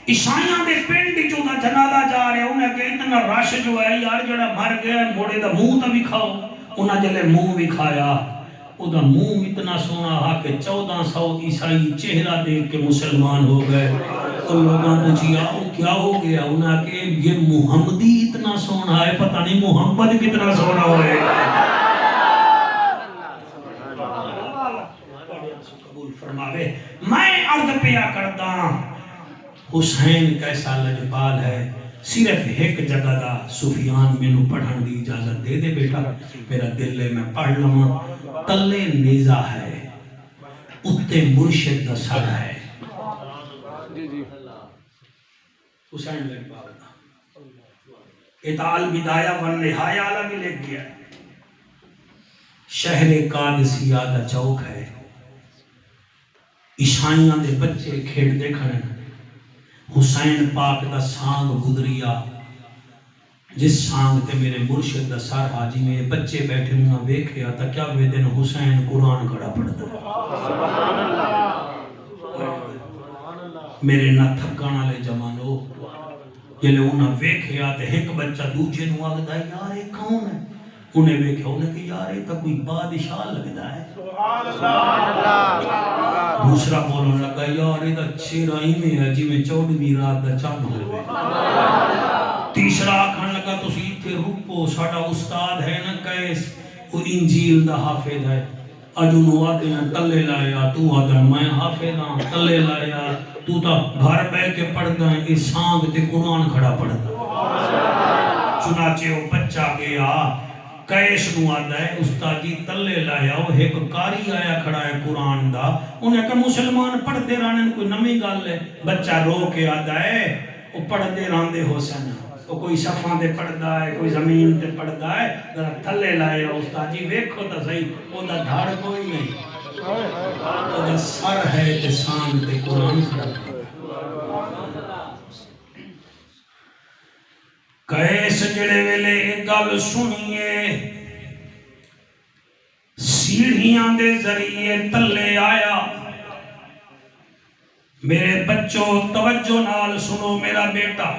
عیسائیاں دے پنڈ جو دا جنازہ جا رہے انہیں کہ اتنا رش جو ہے یار جڑا مر گیا موڑے دا منہ تا بھی کھاؤ. انہیں جلے منہ بھی کھایا. او دا منہ اتنا سونا ہا کہ 1400 عیسائی چہرہ دیکھ کے مسلمان ہو گئے. تو لوگوں پوچھیا کیا ہو گیا. انہیں کہ یہ محمدی اتنا سونا ہے پتہ نہیں محمد کتنا سونا ہوئے. قبول فرماوے. میں عرض پیا کرتا حسین کیسا لجپال ہے. صرف ایک جگہ دا سفیان مینوں پڑھن دی اجازت دے دے بیٹا میرا دل ہے میں پڑھ لواں. تلے نیزہ ہے اتے مرشد دا سر ہے. حسین لجپال دا اتال بدایہ والنہایہ عالم بھی لکھ گیا. شہر قادسیہ دا چوک ہے. عیسائیاں دے بچے کھیڑ دے کھڑے. حسین پاک دا سانگ گزریا جس سانگ تے میرے مرشد دا سر حاجی میرے بچے بیٹھے انہاں ویکھیا تا کیا وے دن حسین قرآن کھڑا پڑھتا میرے نہ تھکانا لے جمانو جلے انہاں ویکھیا تے ایک بچہ دوجے نو آگدا یار یہ کون ہے انہیں ویکھیا انہیں کہ یار یہ تا کوئی بادشاہ لگدا ہے دوسرا بولنے لگا یار یہ تا چہرہ ہی میں ہے جی میں 14ویں رات دا چاند ہوئے تیسرا آکھن لگا تو سیدھے روپو ساڑا استاد ہے نا کیس وہ انجیل دا حافظ ہے اجنو آدھے ہیں تلے لایا تو آدھے میں حافظ ہاں تلے لایا تو تا گھر بے کے پڑھتا ہے اس سانگ تے قرآن کھڑا پڑھتا چنانچہ وہ بچہ گیا کیش نو آدھا ہے استاد جی تلے لایا وہ ایک کاری آیا کھڑا ہے قرآن دا انہیں کہ مسلمان پڑھتے رہنے کوئی نمی گال ہے بچہ رو کے آدھا ہے وہ پڑھتے رہنے حسین وہ کوئی صفحہ دے پڑھدا ہے کوئی زمین تے پڑھدا ہے ذرا تھلے لائے استاد جی ویکھو تا صحیح او دا دھڑ کوئی نہیں او دا سر ہے تے سانگ تے قرآن کھڑا کیس جڑے ویلے ایک گل سنیے سیڑھیاں دے ذریعے تلے آیا میرے بچوں توجہ نال سنو میرا بیٹا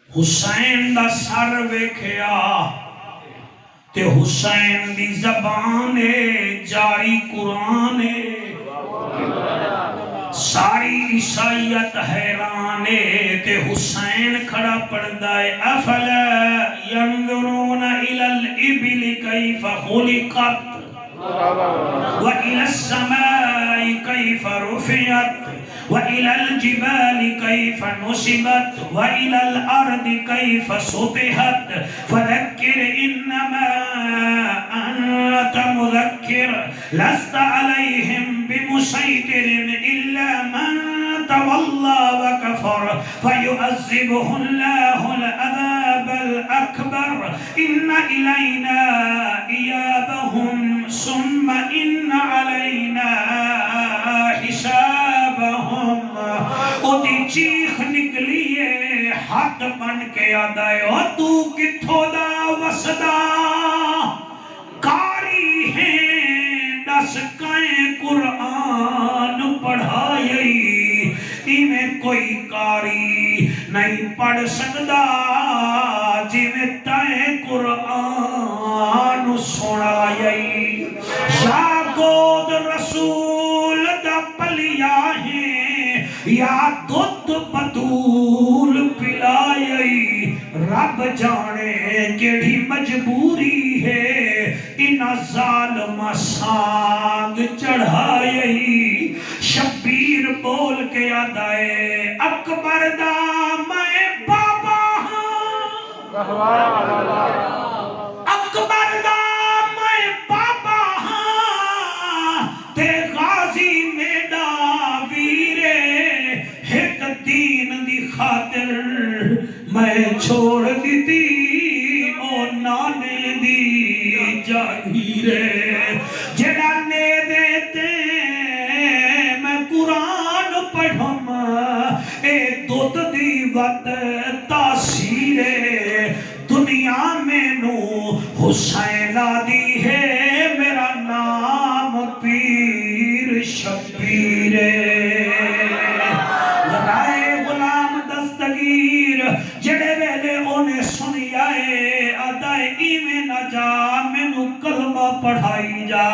حسین دا سر ویکھیا تے حسین دی زبان جاری قرآن ساری عیسائیت حیران تے حسین کھڑا پڑھدا ہے افلا ينظرون الى الابل كيف خلقت وإلى السماء كيف رفعت وإلى الجبال كيف نصبت وإلى الأرض كيف سطحت فذكر إنما أنت مذكر لست عليهم بمسيطر إلا من تولى وكفر فيعذبه الله العذاب الأكبر إن إلينا إيابهم ثم إن علينا حسابهم اودی چیخ نکلیے ہاتھ بن کے آدھا ہے او تو کتھوں دا وسدا کاری ہے دس کائیں قرآن پڑھائی انہیں کوئی کاری نہیں پڑھ سکدا جی میں تائیں قرآن سنائی یا گود رسول دا پلیا ہے یا دودھ بطول پلائی رب جانے کیڑی مجبوری ہے ان ظالم سانگ چڑھائی شبیر بول کے آدھائے اکبر دا میں بابا اکبر دا میں بابا ہاں تے غازی میڈا ویرے ایک دین دی خاطر میں چھوڑ دیتی او نانے دی جاگیرے جنانے دیتے میں قرآن پڑھم اے دودھ دی وقت تاثیرے دنیا میں نو حسین دی ہے میرا نام پیر شبیر رائے غلام دستگیر جڑے ویلے انہیں سنی آئے ادائے ایمیں نہ جا مینو کلمہ پڑھائی جا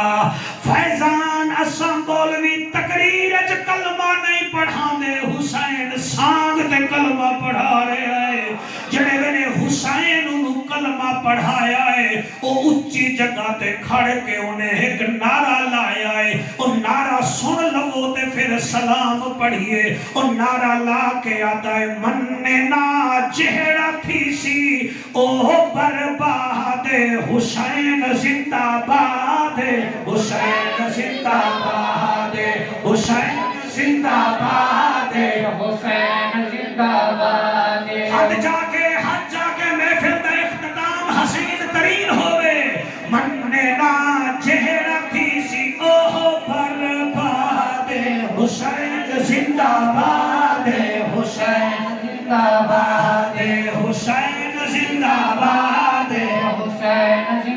فیضان اسم بولوی تقریر اچ کلمہ نہیں پڑھا دے حسین سانگ تے کلمہ پڑھا رہے آئے جڑے ویلے حسین انہوں کلمہ پڑھایا ہے وہ اچھی جگہ تے کھڑ کے انہیں ایک نعرہ لایا ہے وہ نعرہ سن لو تے پھر سلام پڑھئے وہ نعرہ لا کے آتا ہے مننا چہرہ تھی سی او برباد حسین زندہ باد حسین زندہ باد حسین زندہ باد حسین زندہ باد حد جا کے محفل دا اختتام حسین ترین ہوئے مننا چہرہ تھی سی اوہ برباد حسین زندہ باد حسین زندہ باد حسین